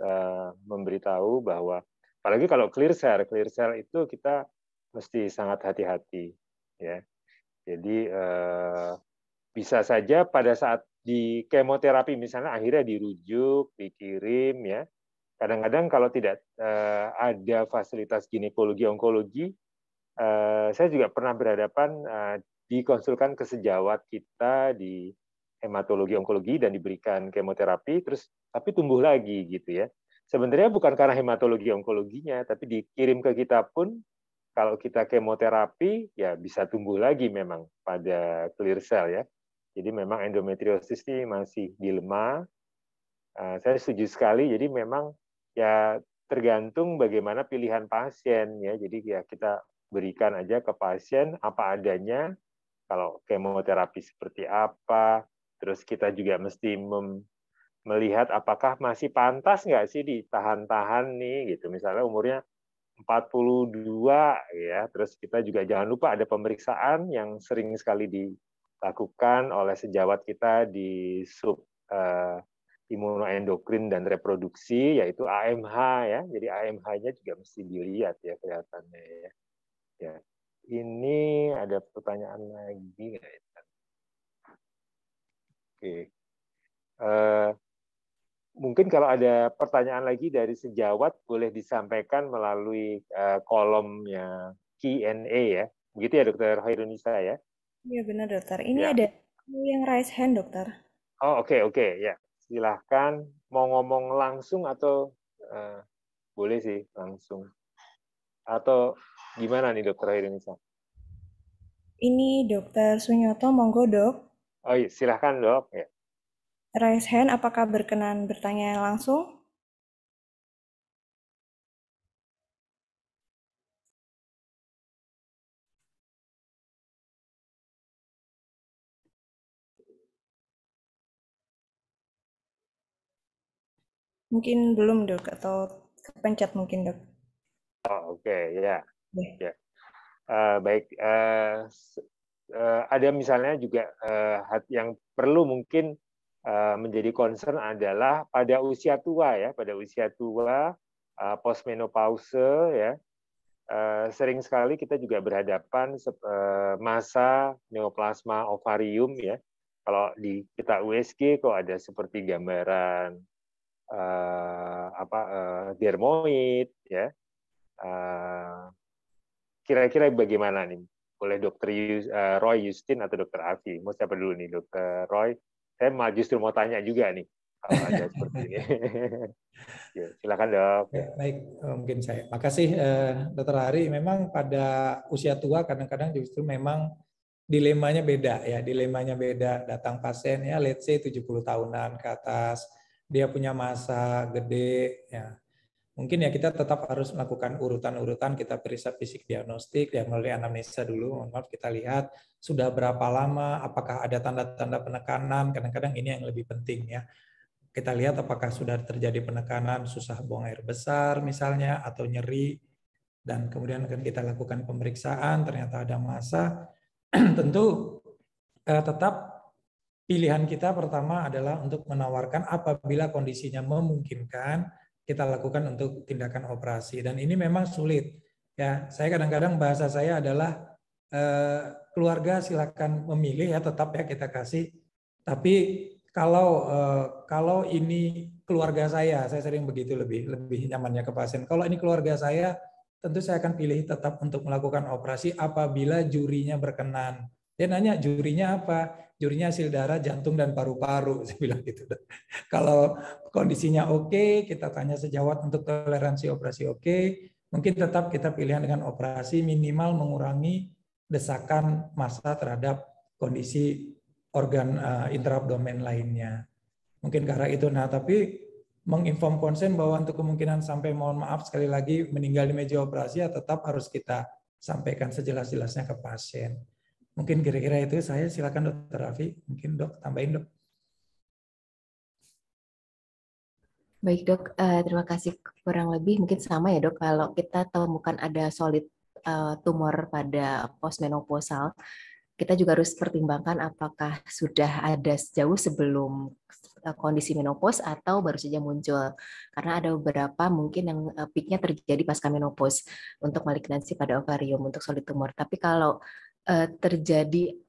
memberitahu bahwa apalagi kalau clear cell itu kita mesti sangat hati-hati ya. Jadi bisa saja pada saat di kemoterapi misalnya akhirnya dirujuk, dikirim ya. Kadang-kadang kalau tidak ada fasilitas ginekologi onkologi, saya juga pernah berhadapan dikonsulkan ke sejawat kita di hematologi onkologi dan diberikan kemoterapi, terus tapi tumbuh lagi gitu ya. Sebenarnya bukan karena hematologi onkologinya, tapi dikirim ke kita pun kalau kita kemoterapi ya bisa tumbuh lagi memang pada clear cell ya. Jadi memang endometriosis ini masih dilema. Saya setuju sekali. Jadi memang ya tergantung bagaimana pilihan pasien ya. Jadi ya kita berikan aja ke pasien apa adanya. Kalau kemoterapi seperti apa. Terus kita juga mesti melihat apakah masih pantas nggak sih ditahan-tahan nih gitu. Misalnya umurnya 42 ya. Terus kita juga jangan lupa ada pemeriksaan yang sering sekali dilakukan oleh sejawat kita di sub imunoendokrin dan reproduksi, yaitu AMH ya. Jadi AMH-nya juga mesti dilihat ya kelihatannya ya. Ya. Ini ada pertanyaan lagi nggak ya? Oke. Mungkin kalau ada pertanyaan lagi dari sejawat boleh disampaikan melalui kolomnya Q&A ya. Begitu ya Dokter Hoirunisa ya? Iya benar dokter. Ini Ya. ada yang raise hand dokter. Oh oke ya. Silahkan mau ngomong langsung atau boleh sih langsung. Atau gimana nih Dokter Hoirunisa? Ini dokter Sunyoto, monggo dok. Oh iya, silahkan dok. Ya. Raise hand, apakah berkenan bertanya langsung? Mungkin belum dok, atau kepencet mungkin dok. Oh, oke ya. Oke. Ya. Baik. Ada misalnya juga yang perlu mungkin menjadi concern adalah pada usia tua ya, pada usia tua postmenopause ya. sering sekali kita juga berhadapan masa neoplasma ovarium ya. Kalau di kita USG kok ada seperti gambaran dermoid ya. Kira-kira bagaimana nih? Boleh Dokter Roy Justin atau Dokter Afi? Mau siapa dulu nih, Dokter Roy? Saya justru mau tanya juga nih kalau ada seperti ini. Ya, silakan dok. Ya, baik, mungkin saya. Makasih Dokter Hari. Memang pada usia tua kadang-kadang justru memang dilemanya beda ya, dilemanya beda. Datang pasien ya, let's say 70 tahunan ke atas, dia punya masa gede ya. Mungkin ya kita tetap harus melakukan urutan-urutan, kita periksa fisik diagnostik, ya melalui anamnesa dulu, maaf kita lihat sudah berapa lama, apakah ada tanda-tanda penekanan, kadang-kadang ini yang lebih penting ya. Kita lihat apakah sudah terjadi penekanan, susah buang air besar misalnya, atau nyeri, dan kemudian akan kita lakukan pemeriksaan, ternyata ada massa. Tentu tetap pilihan kita pertama adalah untuk menawarkan apabila kondisinya memungkinkan, kita lakukan untuk tindakan operasi. Dan ini memang sulit. Ya, saya kadang-kadang bahasa saya adalah keluarga silakan memilih ya, tetap ya kita kasih. Tapi kalau ini keluarga saya sering begitu lebih nyamannya ke pasien. Kalau ini keluarga saya, tentu saya akan pilih tetap untuk melakukan operasi apabila jurinya berkenan. Dia nanya jurinya apa? Jurinya hasil darah, jantung dan paru-paru. Saya bilang gitu. Kalau kondisinya oke, kita tanya sejawat untuk toleransi operasi oke, mungkin tetap kita pilihan dengan operasi minimal mengurangi desakan massa terhadap kondisi organ intraabdomen lainnya. Mungkin ke arah itu. Nah, tapi menginform konsen bahwa untuk kemungkinan sampai mohon maaf sekali lagi meninggal di meja operasi ya tetap harus kita sampaikan sejelas-jelasnya ke pasien. Mungkin kira-kira itu saya. Silakan Dokter Raffi. Mungkin dok tambahin dok. Baik dok, terima kasih. Kurang lebih mungkin sama ya dok. Kalau kita temukan ada solid tumor pada postmenopausal, kita juga harus pertimbangkan apakah sudah ada jauh sebelum kondisi menopause atau baru saja muncul. Karena ada beberapa mungkin yang peak-nya terjadi pasca menopause untuk malignansi pada ovarium untuk solid tumor. Tapi kalau terjadi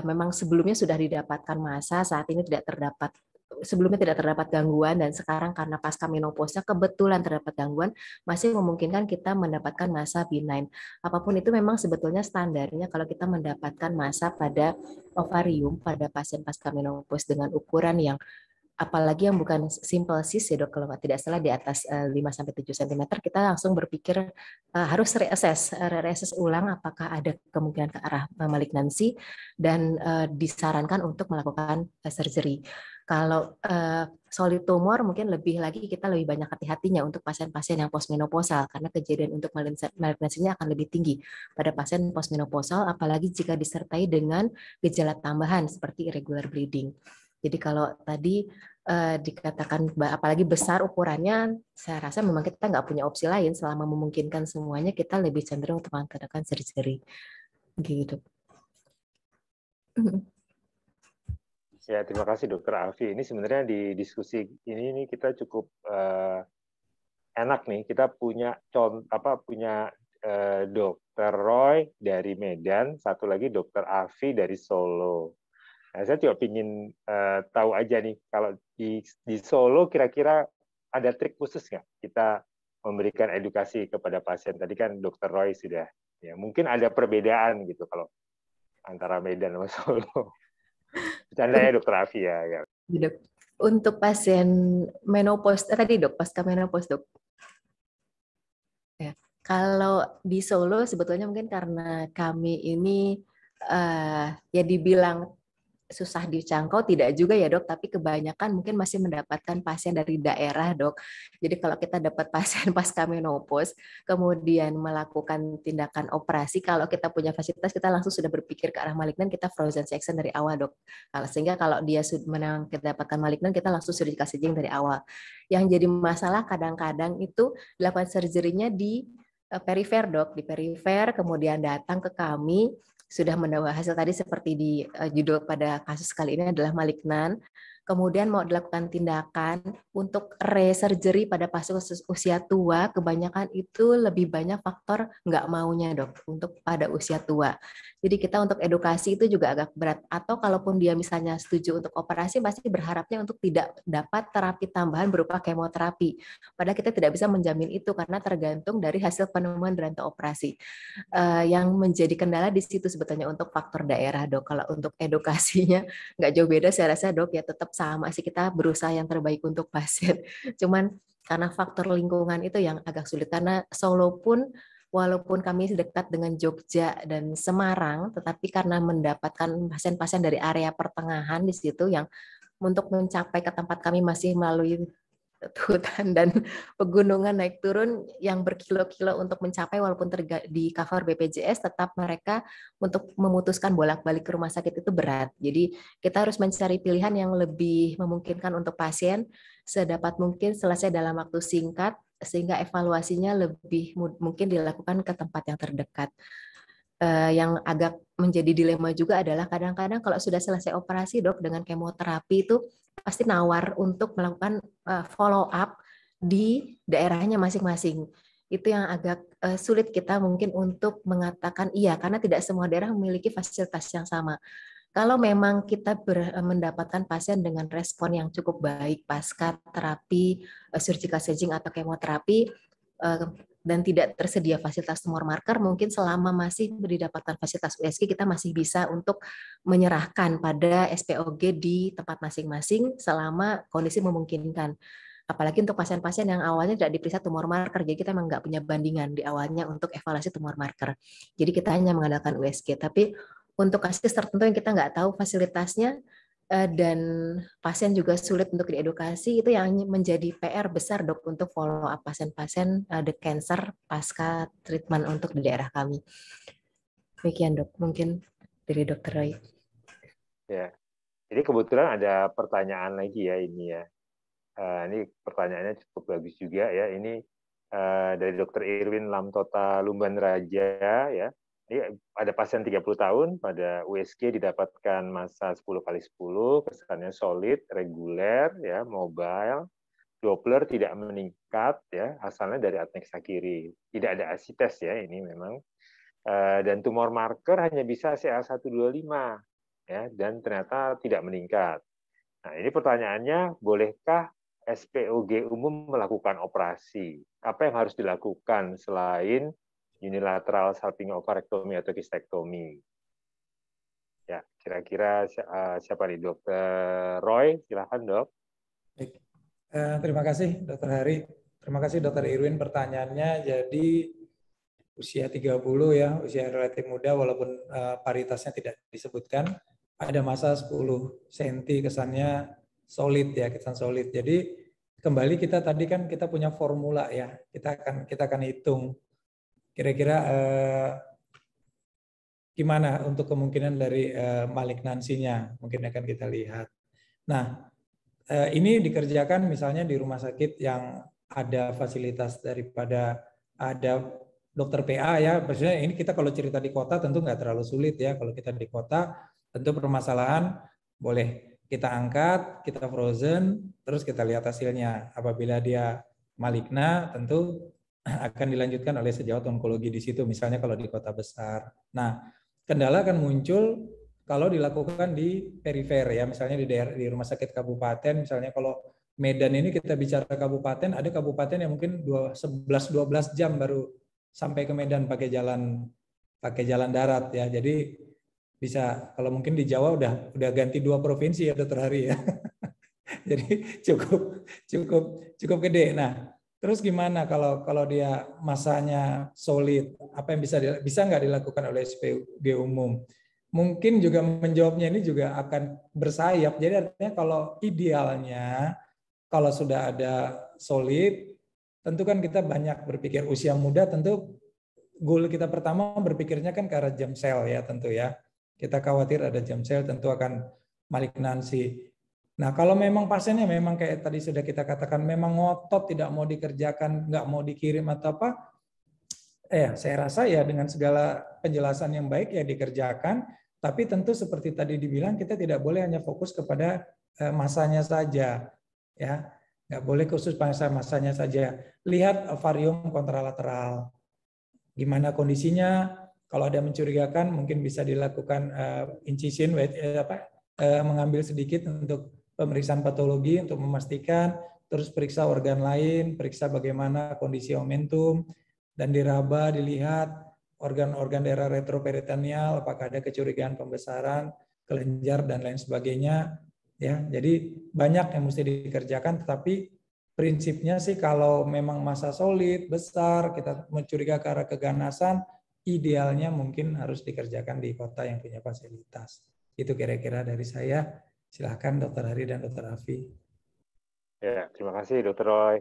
memang sebelumnya sudah didapatkan massa, saat ini sebelumnya tidak terdapat gangguan dan sekarang karena pasca menopause kebetulan terdapat gangguan, masih memungkinkan kita mendapatkan massa benign. Apapun itu memang sebetulnya standarnya kalau kita mendapatkan massa pada ovarium pada pasien pasca menopause dengan ukuran yang apalagi yang bukan simple cyst ya dok, kalau tidak salah di atas 5-7 cm, kita langsung berpikir harus reassess ulang apakah ada kemungkinan ke arah malignansi dan disarankan untuk melakukan surgery. Kalau solid tumor mungkin lebih banyak hati-hatinya untuk pasien-pasien yang postmenopausal karena kejadian untuk malignansinya akan lebih tinggi pada pasien postmenopausal, apalagi jika disertai dengan gejala tambahan seperti irregular bleeding. Jadi kalau tadi dikatakan apalagi besar ukurannya, saya rasa memang kita nggak punya opsi lain. Selama memungkinkan semuanya, kita lebih cenderung untuk melakukan surgery. Gitu. Ya, terima kasih Dokter Afi. Ini sebenarnya di diskusi ini kita cukup enak nih. Kita punya Dokter Roy dari Medan, satu lagi Dokter Afi dari Solo. Nah, saya juga ingin tahu aja nih, kalau di Solo kira-kira ada trik khusus nggak kita memberikan edukasi kepada pasien? Tadi kan Dokter Roy sudah, ya mungkin ada perbedaan gitu kalau antara Medan sama Solo. Bercanda ya Dokter Afi ya. Untuk pasien menopause tadi dok, pasca menopause dok. Ya, kalau di Solo sebetulnya mungkin karena kami ini ya dibilang susah dijangkau tidak juga ya dok, tapi kebanyakan mungkin masih mendapatkan pasien dari daerah dok. Jadi kalau kita dapat pasien pasca menopause kemudian melakukan tindakan operasi, kalau kita punya fasilitas kita langsung sudah berpikir ke arah malignan, kita frozen section dari awal dok. Sehingga kalau dia sudah mendapatkan malignan kita langsung sudah dikasih jeng dari awal. Yang jadi masalah kadang-kadang itu dilakukan surgery-nya di perifer dok, di perifer kemudian datang ke kami sudah mendapat hasil tadi seperti di judul pada kasus kali ini adalah malignan. kemudian mau dilakukan tindakan untuk resurgery pada pasien usia tua, kebanyakan itu lebih banyak faktor nggak maunya dok untuk pada usia tua. Jadi kita untuk edukasi itu juga agak berat. Atau kalaupun dia misalnya setuju untuk operasi, pasti berharapnya untuk tidak dapat terapi tambahan berupa kemoterapi. Padahal kita tidak bisa menjamin itu karena tergantung dari hasil penemuan di rantai operasi. Yang menjadi kendala di situ sebetulnya untuk faktor daerah dok. Kalau untuk edukasinya nggak jauh beda, saya rasa dok ya tetap sama sih, kita berusaha yang terbaik untuk pasien. Cuman karena faktor lingkungan itu yang agak sulit, karena Solo pun walaupun kami dekat dengan Jogja dan Semarang, tetapi karena mendapatkan pasien-pasien dari area pertengahan di situ yang untuk mencapai ke tempat kami masih melalui hutan dan pegunungan naik turun yang berkilo-kilo untuk mencapai, walaupun di cover BPJS, tetap mereka untuk memutuskan bolak-balik ke rumah sakit itu berat. Jadi kita harus mencari pilihan yang lebih memungkinkan untuk pasien, sedapat mungkin selesai dalam waktu singkat, sehingga evaluasinya lebih mungkin dilakukan ke tempat yang terdekat. Yang agak menjadi dilema juga adalah kadang-kadang kalau sudah selesai operasi dok dengan kemoterapi itu pasti nawar untuk melakukan follow up di daerahnya masing-masing. Itu yang agak sulit kita mungkin untuk mengatakan iya, karena tidak semua daerah memiliki fasilitas yang sama. Kalau memang kita mendapatkan pasien dengan respon yang cukup baik pasca terapi surgical staging atau kemoterapi, dan tidak tersedia fasilitas tumor marker, mungkin selama masih didapatkan fasilitas USG, kita masih bisa untuk menyerahkan pada SPOG di tempat masing-masing selama kondisi memungkinkan. Apalagi untuk pasien-pasien yang awalnya tidak diperiksa tumor marker, jadi kita memang nggak punya bandingan di awalnya untuk evaluasi tumor marker. Jadi kita hanya mengandalkan USG. Tapi untuk kasus tertentu yang kita nggak tahu fasilitasnya, dan pasien juga sulit untuk diedukasi, itu yang menjadi PR besar dok untuk follow up pasien-pasien the cancer pasca treatment untuk di daerah kami. Demikian dok, mungkin dari Dr. Roy. Ya, jadi kebetulan ada pertanyaan lagi ya ini ya. Ini pertanyaannya cukup bagus juga ya. Ini dari Dr. Irwin Lamtota Lumban Raja ya. Ini ada pasien 30 tahun pada USG didapatkan massa 10x10, kesannya solid, reguler, ya, mobile, Doppler tidak meningkat, ya, asalnya dari adnexa kiri. Tidak ada asites ya, ini memang. Dan tumor marker hanya bisa CA125, ya, dan ternyata tidak meningkat. Nah, ini pertanyaannya, bolehkah SPOG umum melakukan operasi? Apa yang harus dilakukan selain unilateral salpingo-ovarektomi atau kistektomi? Ya, kira-kira siapa nih, Dr. Roy? Silakan, Dok. Baik. Terima kasih, Dr. Hari. Terima kasih, Dr. Irwin, pertanyaannya. Jadi usia 30 ya, usia relatif muda, walaupun paritasnya tidak disebutkan, ada massa 10 cm, kesannya solid ya, kesan solid. Jadi kembali kita tadi kan kita punya formula ya, kita akan hitung kira-kira gimana untuk kemungkinan dari malignansinya, mungkin akan kita lihat. Nah, ini dikerjakan misalnya di rumah sakit yang ada fasilitas daripada ada dokter PA ya. Maksudnya ini kita kalau cerita di kota tentu nggak terlalu sulit ya. Kalau kita di kota tentu permasalahan boleh kita angkat, kita frozen, terus kita lihat hasilnya. Apabila dia maligna tentu akan dilanjutkan oleh sejawat onkologi di situ, misalnya kalau di kota besar. Nah, kendala akan muncul kalau dilakukan di perifer ya, misalnya di daerah di rumah sakit kabupaten, misalnya kalau Medan ini kita bicara kabupaten, ada kabupaten yang mungkin 11-12 jam baru sampai ke Medan pakai jalan darat ya. Jadi bisa kalau mungkin di Jawa udah ganti 2 provinsi ya Dr. Hari ya. Jadi cukup gede. Nah, terus gimana kalau dia masanya solid? Apa yang bisa nggak dilakukan oleh SPOG umum? Mungkin juga menjawabnya ini juga akan bersayap. Jadi artinya kalau idealnya kalau sudah ada solid, tentu kan kita banyak berpikir usia muda, tentu goal kita pertama berpikirnya kan ke arah germ cell ya tentu ya. Kita khawatir ada germ cell tentu akan malignansi. Nah, kalau memang pasiennya memang kayak tadi sudah kita katakan memang ngotot tidak mau dikerjakan, nggak mau dikirim atau apa, saya rasa ya dengan segala penjelasan yang baik ya dikerjakan, tapi tentu seperti tadi dibilang kita tidak boleh hanya fokus kepada masanya saja, ya. Nggak boleh khusus pada masanya saja. Lihat ovarium kontralateral, gimana kondisinya. Kalau ada mencurigakan, mungkin bisa dilakukan incision, mengambil sedikit untuk pemeriksaan patologi untuk memastikan, terus periksa organ lain, periksa bagaimana kondisi omentum, dan diraba, dilihat organ-organ daerah retroperitoneal, apakah ada kecurigaan pembesaran, kelenjar, dan lain sebagainya. Ya, jadi banyak yang mesti dikerjakan, tetapi prinsipnya sih kalau memang massa solid, besar, kita mencurigai ke arah keganasan, idealnya mungkin harus dikerjakan di kota yang punya fasilitas. Itu kira-kira dari saya. Silahkan Dr. Hari dan Dr. Afi. Ya, terima kasih Dr. Roy.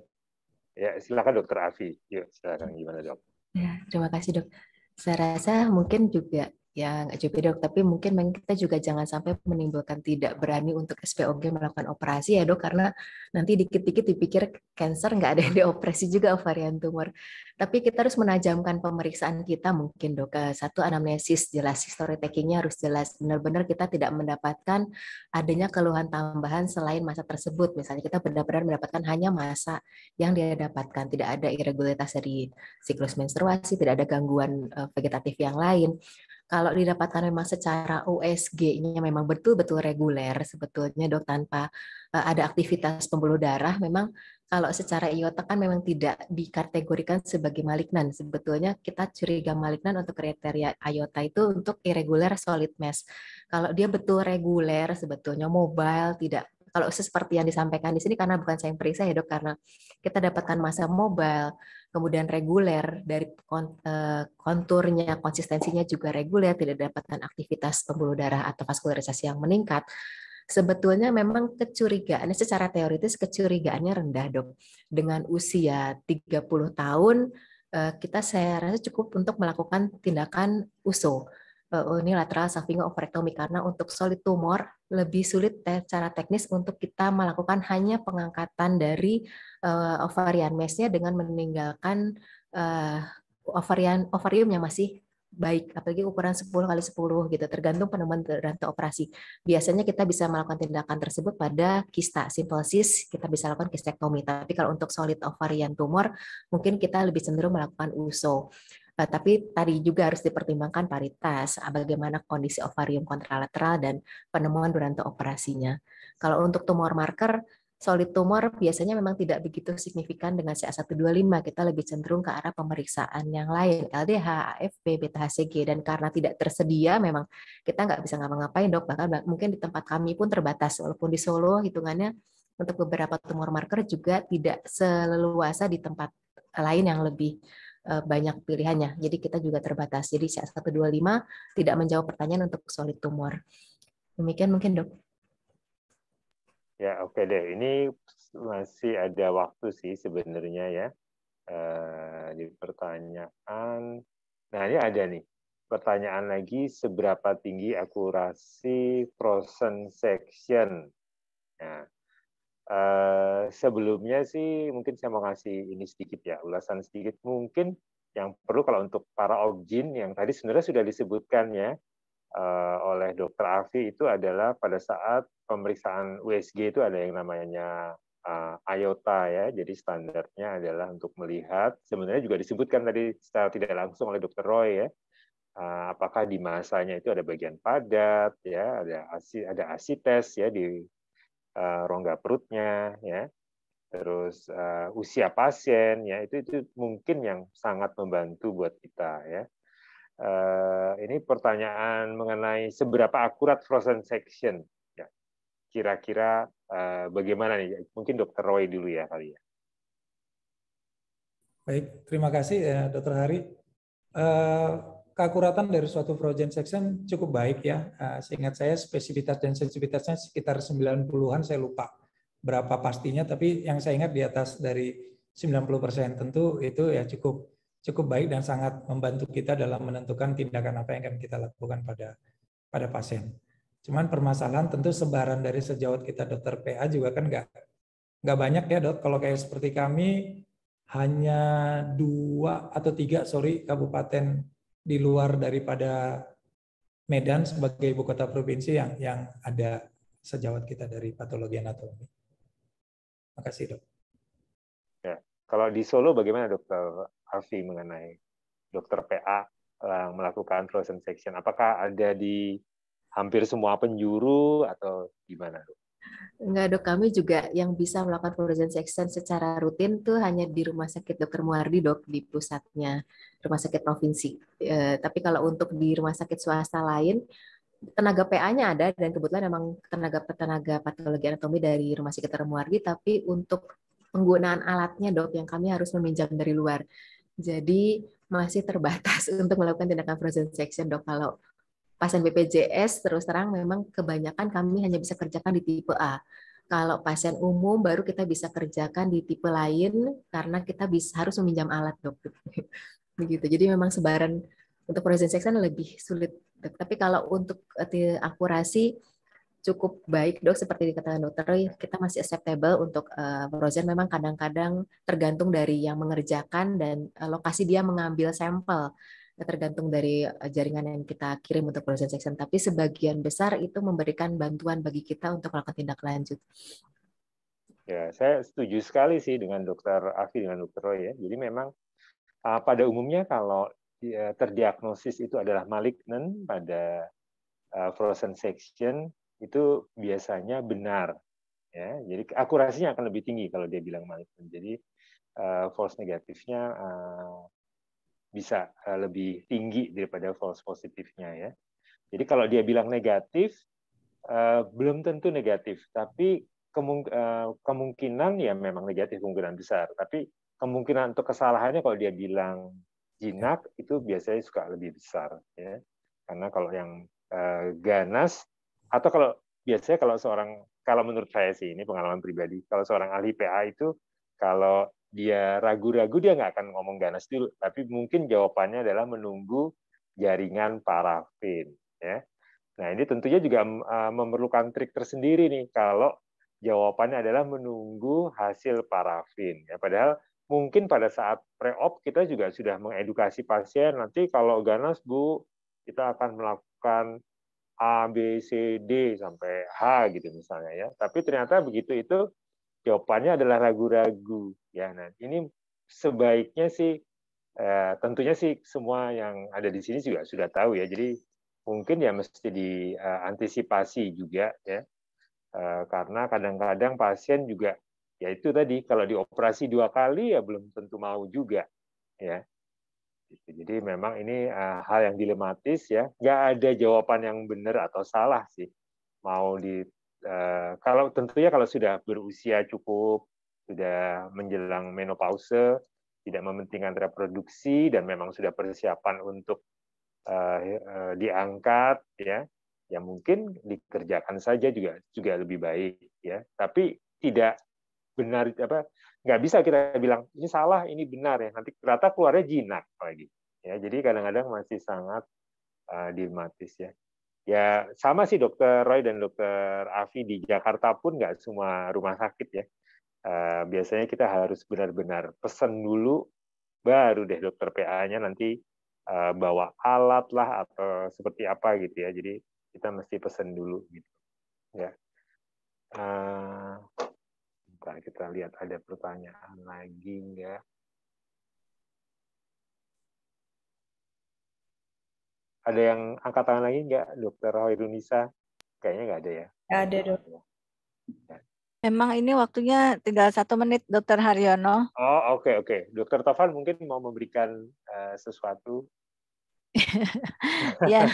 Ya, silakan Dr. Afi. Yuk, silakan gimana dok? Ya, terima kasih dok. Saya rasa mungkin juga ya nggak cukup dok, tapi mungkin kita juga jangan sampai menimbulkan tidak berani untuk SPOG melakukan operasi ya dok, karena nanti dikit-dikit dipikir cancer nggak ada yang dioperasi juga ovarian tumor. Tapi kita harus menajamkan pemeriksaan kita mungkin dok. Satu, anamnesis jelas, history taking-nya harus jelas. Benar-benar kita tidak mendapatkan adanya keluhan tambahan selain masa tersebut. Misalnya kita benar-benar mendapatkan hanya masa yang dia dapatkan, tidak ada irregularitas dari siklus menstruasi, tidak ada gangguan vegetatif yang lain. Kalau didapatkan memang secara USG-nya memang betul-betul reguler sebetulnya dok, tanpa ada aktivitas pembuluh darah, memang kalau secara IOTA kan memang tidak dikategorikan sebagai malignan. Sebetulnya kita curiga malignan untuk kriteria IOTA itu untuk irregular solid mass. Kalau dia betul reguler, sebetulnya mobile, tidak. Kalau seperti yang disampaikan di sini, karena bukan saya yang periksa ya dok, karena kita dapatkan massa mobile, kemudian reguler, dari konturnya, konsistensinya juga reguler, tidak dapatkan aktivitas pembuluh darah atau vaskularisasi yang meningkat. Sebetulnya memang kecurigaannya secara teoritis kecurigaannya rendah dok. Dengan usia 30 tahun kita saya rasa cukup untuk melakukan tindakan USO, unilateral salpingo ovarectomy, karena untuk solid tumor lebih sulit secara teknis untuk kita melakukan hanya pengangkatan dari ovarian mass-nya dengan meninggalkan ovarium yang masih baik, apalagi ukuran 10x10 gitu, tergantung penemuan rantai operasi. Biasanya kita bisa melakukan tindakan tersebut pada kista, simple cyst, kita bisa lakukan kistektomi. Tapi kalau untuk solid ovarian tumor, mungkin kita lebih cenderung melakukan USO. Tapi tadi juga harus dipertimbangkan paritas, bagaimana kondisi ovarium kontralateral dan penemuan durante operasinya. Kalau untuk tumor marker, solid tumor biasanya memang tidak begitu signifikan dengan CA125, kita lebih cenderung ke arah pemeriksaan yang lain, LDH, AFP, beta-HCG, dan karena tidak tersedia memang kita nggak bisa ngapa-ngapain dok, bahkan mungkin di tempat kami pun terbatas, walaupun di Solo hitungannya untuk beberapa tumor marker juga tidak seleluasa di tempat lain yang lebih banyak pilihannya, jadi kita juga terbatas. Jadi CA125 tidak menjawab pertanyaan untuk solid tumor. Demikian mungkin dok. Ya, oke deh. Ini masih ada waktu sih sebenarnya ya. Di pertanyaan. Nah, ini ada nih. Pertanyaan lagi, seberapa tinggi akurasi frozen section? Nah, sebelumnya sih mungkin saya mau ngasih ini sedikit ya, ulasan sedikit. Mungkin yang perlu kalau untuk para obgyn yang tadi sebenarnya sudah disebutkan ya, oleh Dr. Afi, itu adalah pada saat pemeriksaan USG itu ada yang namanya IOTA ya. Jadi standarnya adalah untuk melihat, sebenarnya juga disebutkan tadi secara tidak langsung oleh Dr. Roy ya, apakah di masanya itu ada bagian padat ya, ada asites ya di rongga perutnya ya. Terus usia pasien ya, itu mungkin yang sangat membantu buat kita ya. Ini pertanyaan mengenai seberapa akurat frozen section. Ya, kira-kira bagaimana nih? Mungkin Dr. Roy dulu ya kali ya. Baik, terima kasih ya Dr. Hari. Keakuratan dari suatu frozen section cukup baik ya. Seingat saya spesifitas dan sensitivitasnya sekitar 90-an, saya lupa berapa pastinya, tapi yang saya ingat di atas dari 90%. Tentu itu ya cukup baik dan sangat membantu kita dalam menentukan tindakan apa yang akan kita lakukan pada pasien. Cuman permasalahan tentu sebaran dari sejawat kita dokter PA juga kan nggak banyak ya dok. Kalau kayak seperti kami hanya 2 atau 3 kabupaten di luar daripada Medan sebagai ibu kota provinsi yang ada sejawat kita dari patologi anatomi. Makasih dok. Ya, kalau di Solo bagaimana Dokter Alfi mengenai dokter PA yang melakukan frozen section? Apakah ada di hampir semua penjuru atau gimana dok? Enggak dok, kami juga yang bisa melakukan frozen section secara rutin tuh hanya di Rumah Sakit Dr. Muardi dok, di pusatnya Rumah Sakit Provinsi. Tapi kalau untuk di rumah sakit swasta lain, tenaga PA-nya ada, dan kebetulan memang tenaga patologi anatomi dari Rumah Sakit Dr. Muardi, tapi untuk penggunaan alatnya dok yang kami harus meminjam dari luar. Jadi masih terbatas untuk melakukan tindakan frozen section dok. Kalau pasien BPJS terus terang memang kebanyakan kami hanya bisa kerjakan di tipe A. Kalau pasien umum baru kita bisa kerjakan di tipe lain karena kita harus meminjam alat dok. Begitu. Jadi memang sebaran untuk frozen section lebih sulit. Tapi kalau untuk akurasi cukup baik dok, seperti dikatakan dokter Roy, kita masih acceptable untuk frozen. Memang kadang-kadang tergantung dari yang mengerjakan dan lokasi dia mengambil sampel, tergantung dari jaringan yang kita kirim untuk frozen section. Tapi sebagian besar itu memberikan bantuan bagi kita untuk melakukan tindak lanjut. Ya, saya setuju sekali sih dengan Dokter Afi, dengan Dokter Roy ya. Jadi memang pada umumnya kalau terdiagnosis itu adalah malignant pada frozen section, itu biasanya benar. Ya, jadi akurasinya akan lebih tinggi kalau dia bilang malignant. Jadi false negatifnya bisa lebih tinggi daripada false positifnya ya. Jadi kalau dia bilang negatif, belum tentu negatif, tapi kemungkinan ya memang negatif, kemungkinan besar. Tapi kemungkinan untuk kesalahannya kalau dia bilang jinak itu biasanya suka lebih besar ya. Karena kalau yang ganas, atau kalau biasanya kalau menurut saya sih, ini pengalaman pribadi, kalau seorang ahli PA itu kalau dia ragu-ragu dia nggak akan ngomong ganas dulu, tapi mungkin jawabannya adalah menunggu jaringan parafin ya. Nah, ini tentunya juga memerlukan trik tersendiri nih kalau jawabannya adalah menunggu hasil parafin ya. Padahal mungkin pada saat pre-op kita juga sudah mengedukasi pasien, nanti kalau ganas Bu, kita akan melakukan A, B, C, D sampai H gitu misalnya ya. Tapi ternyata begitu itu jawabannya adalah ragu-ragu ya. Nah, ini sebaiknya sih tentunya sih semua yang ada di sini juga sudah tahu ya. Jadi mungkin ya mesti diantisipasi juga ya. Karena kadang-kadang pasien juga ya itu tadi kalau dioperasi 2 kali ya belum tentu mau juga ya. Jadi memang ini hal yang dilematis ya. Nggak ada jawaban yang benar atau salah sih. Kalau tentunya kalau sudah berusia cukup, sudah menjelang menopause, tidak mementingkan reproduksi dan memang sudah persiapan untuk diangkat ya mungkin dikerjakan saja juga lebih baik ya. Tapi tidak benar nggak bisa kita bilang ini salah, ini benar ya. Nanti ternyata keluarnya jinak lagi. Ya, jadi kadang-kadang masih sangat dilematis ya. Ya sama sih Dokter Roy dan Dokter Afi, di Jakarta pun nggak semua rumah sakit ya. Biasanya kita harus benar-benar pesan dulu, baru deh dokter PA-nya nanti bawa alat lah atau seperti apa gitu ya. Jadi kita mesti pesan dulu gitu. Ya. Kita lihat ada pertanyaan lagi nggak? Ada yang angkat tangan lagi nggak, Dokter Hoirunisa? Kayaknya nggak ada ya. Nggak ada dok. Memang ini waktunya tinggal 1 menit, Dokter Haryono. Oh oke. Dokter Tovan mungkin mau memberikan sesuatu. Ya,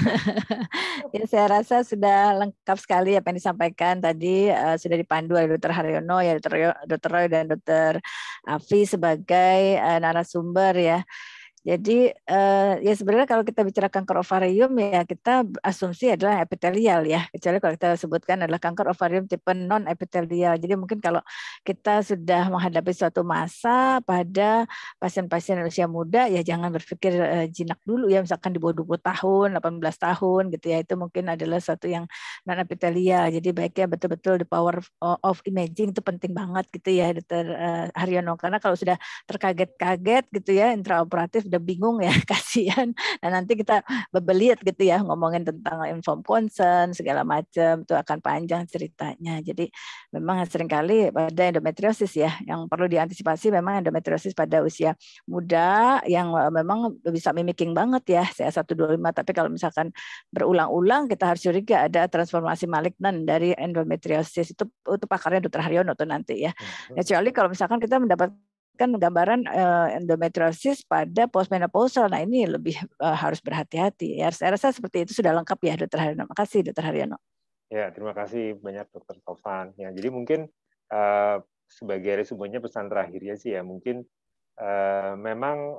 saya rasa sudah lengkap sekali apa yang disampaikan tadi, sudah dipandu oleh Dokter Haryono ya, Dokter Roy dan Dokter Afi sebagai narasumber ya. Jadi ya sebenarnya kalau kita bicara kanker ovarium ya kita asumsi adalah epitelial ya, kecuali kalau kita sebutkan adalah kanker ovarium tipe non epitelial. Jadi mungkin kalau kita sudah menghadapi suatu masa pada pasien-pasien usia muda ya jangan berpikir jinak dulu ya, misalkan di bawah 20 tahun, 18 tahun gitu ya, itu mungkin adalah suatu yang non epitelial. Jadi baiknya betul-betul the power of imaging itu penting banget gitu ya Dokter Haryono, karena kalau sudah terkaget-kaget gitu ya intraoperatif udah bingung ya, kasihan. Nah, nanti kita bebelit gitu ya, ngomongin tentang informed consent segala macam, itu akan panjang ceritanya. Jadi memang seringkali pada endometriosis ya, yang perlu diantisipasi memang endometriosis pada usia muda yang memang bisa mimicking banget ya, CA125. Tapi kalau misalkan berulang-ulang, kita harus curiga ada transformasi malignan dari endometriosis. Itu pakarnya Dr. Haryono tuh nanti ya. Kecuali kalau misalkan kita mendapatkan gambaran endometriosis pada postmenopausal. Nah, ini lebih harus berhati-hati. Ya, saya rasa seperti itu sudah lengkap ya, Dr. Haryono. Makasih, Dr. Haryono. Ya, terima kasih banyak Dr. Taufan. Ya, jadi mungkin sebagai resumenya pesan terakhirnya sih ya, mungkin memang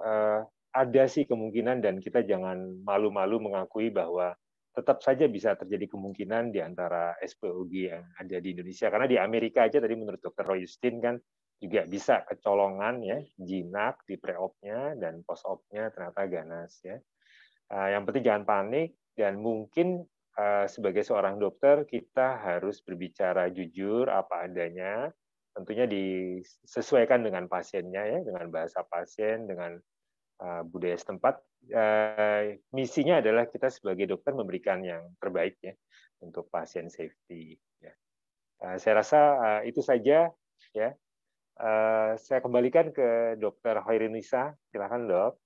ada sih kemungkinan dan kita jangan malu-malu mengakui bahwa tetap saja bisa terjadi kemungkinan di antara SPOG yang ada di Indonesia. Karena di Amerika aja tadi menurut Dr. Roy Justin kan juga bisa kecolongan ya, jinak di pre-op-nya dan post-op-nya ternyata ganas ya. Yang penting jangan panik dan mungkin sebagai seorang dokter kita harus berbicara jujur apa adanya, tentunya disesuaikan dengan pasiennya ya, dengan bahasa pasien, dengan budaya setempat. Misinya adalah kita sebagai dokter memberikan yang terbaik ya untuk pasien safety. Ya. Saya rasa itu saja ya. Saya kembalikan ke Dr. Hoirunisa. Silakan, Dok.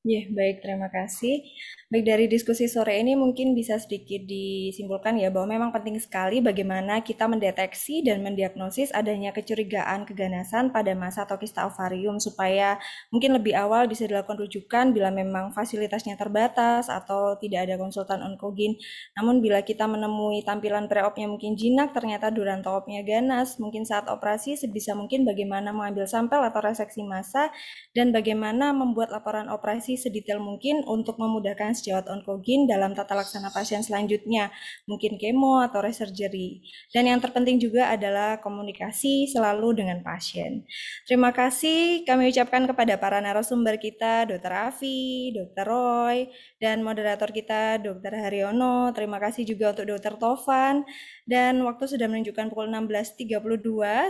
Ya, baik, terima kasih. Baik, dari diskusi sore ini mungkin bisa sedikit disimpulkan ya bahwa memang penting sekali bagaimana kita mendeteksi dan mendiagnosis adanya kecurigaan keganasan pada masa atau kista ovarium supaya mungkin lebih awal bisa dilakukan rujukan bila memang fasilitasnya terbatas atau tidak ada konsultan onkogin. Namun bila kita menemui tampilan pre-opnya mungkin jinak, ternyata durantopnya ganas, mungkin saat operasi sebisa mungkin bagaimana mengambil sampel atau reseksi massa dan bagaimana membuat laporan operasi sedetail mungkin untuk memudahkan sejawat onkogin dalam tata laksana pasien selanjutnya, mungkin kemo atau resurgery. Dan yang terpenting juga adalah komunikasi selalu dengan pasien. Terima kasih kami ucapkan kepada para narasumber kita, Dr. Afi, Dr. Roy, dan moderator kita, Dr. Haryono. Terima kasih juga untuk Dr. Taufan. Dan waktu sudah menunjukkan pukul 16.32,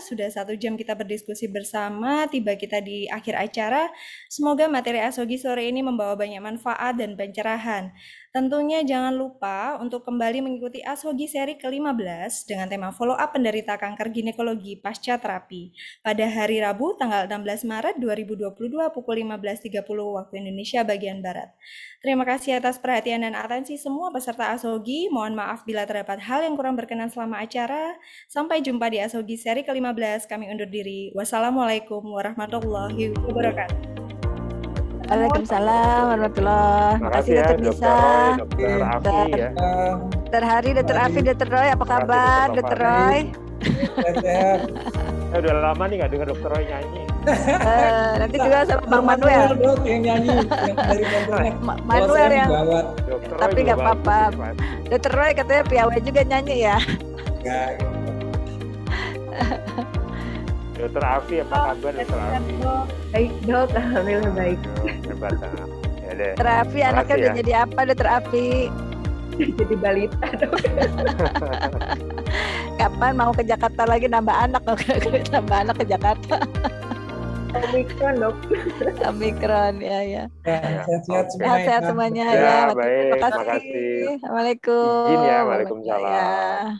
sudah 1 jam kita berdiskusi bersama, tiba kita di akhir acara. Semoga materi ASOGI sore ini membawa banyak manfaat dan pencerahan. Tentunya jangan lupa untuk kembali mengikuti ASOGI seri ke-15 dengan tema follow up penderita kanker ginekologi pasca terapi pada hari Rabu tanggal 16 Maret 2022 pukul 15.30 waktu Indonesia bagian Barat. Terima kasih atas perhatian dan atensi semua peserta ASOGI. Mohon maaf bila terdapat hal yang kurang berkenan selama acara. Sampai jumpa di ASOGI seri ke-15. Kami undur diri. Wassalamualaikum warahmatullahi wabarakatuh. Waalaikumsalam warahmatullahi wabarakatuh. Terima kasih ya, Dr. Afi ya. Dr. Hari, Dr. Afi, Dr. Roy, apa kabar? Dr. Roy? Saya udah lama nih nggak dengar Dr. Roy nyanyi. Nanti juga sama Bang Manuel. Yang nyanyi dari Manuel yang. Tapi nggak apa-apa. Dr. Dr. Roy katanya piawai juga nyanyi ya. Enggak. Dr. Afi apa kabar Dr. Afi? Baik dok, alhamdulillah baik. Hebat. Ya deh. Dr. Afi anaknya udah jadi apa Dr. Afi? Jadi balita dok. Kapan mau ke Jakarta lagi nambah anak? Nambah anak ke Jakarta. Omikron dok. Omikron ya. Sehat-sehat Sehat-sehat semuanya Ya, ya. baik. Terima kasih. Assalamualaikum. Izin ya, waalaikumsalam. Ya.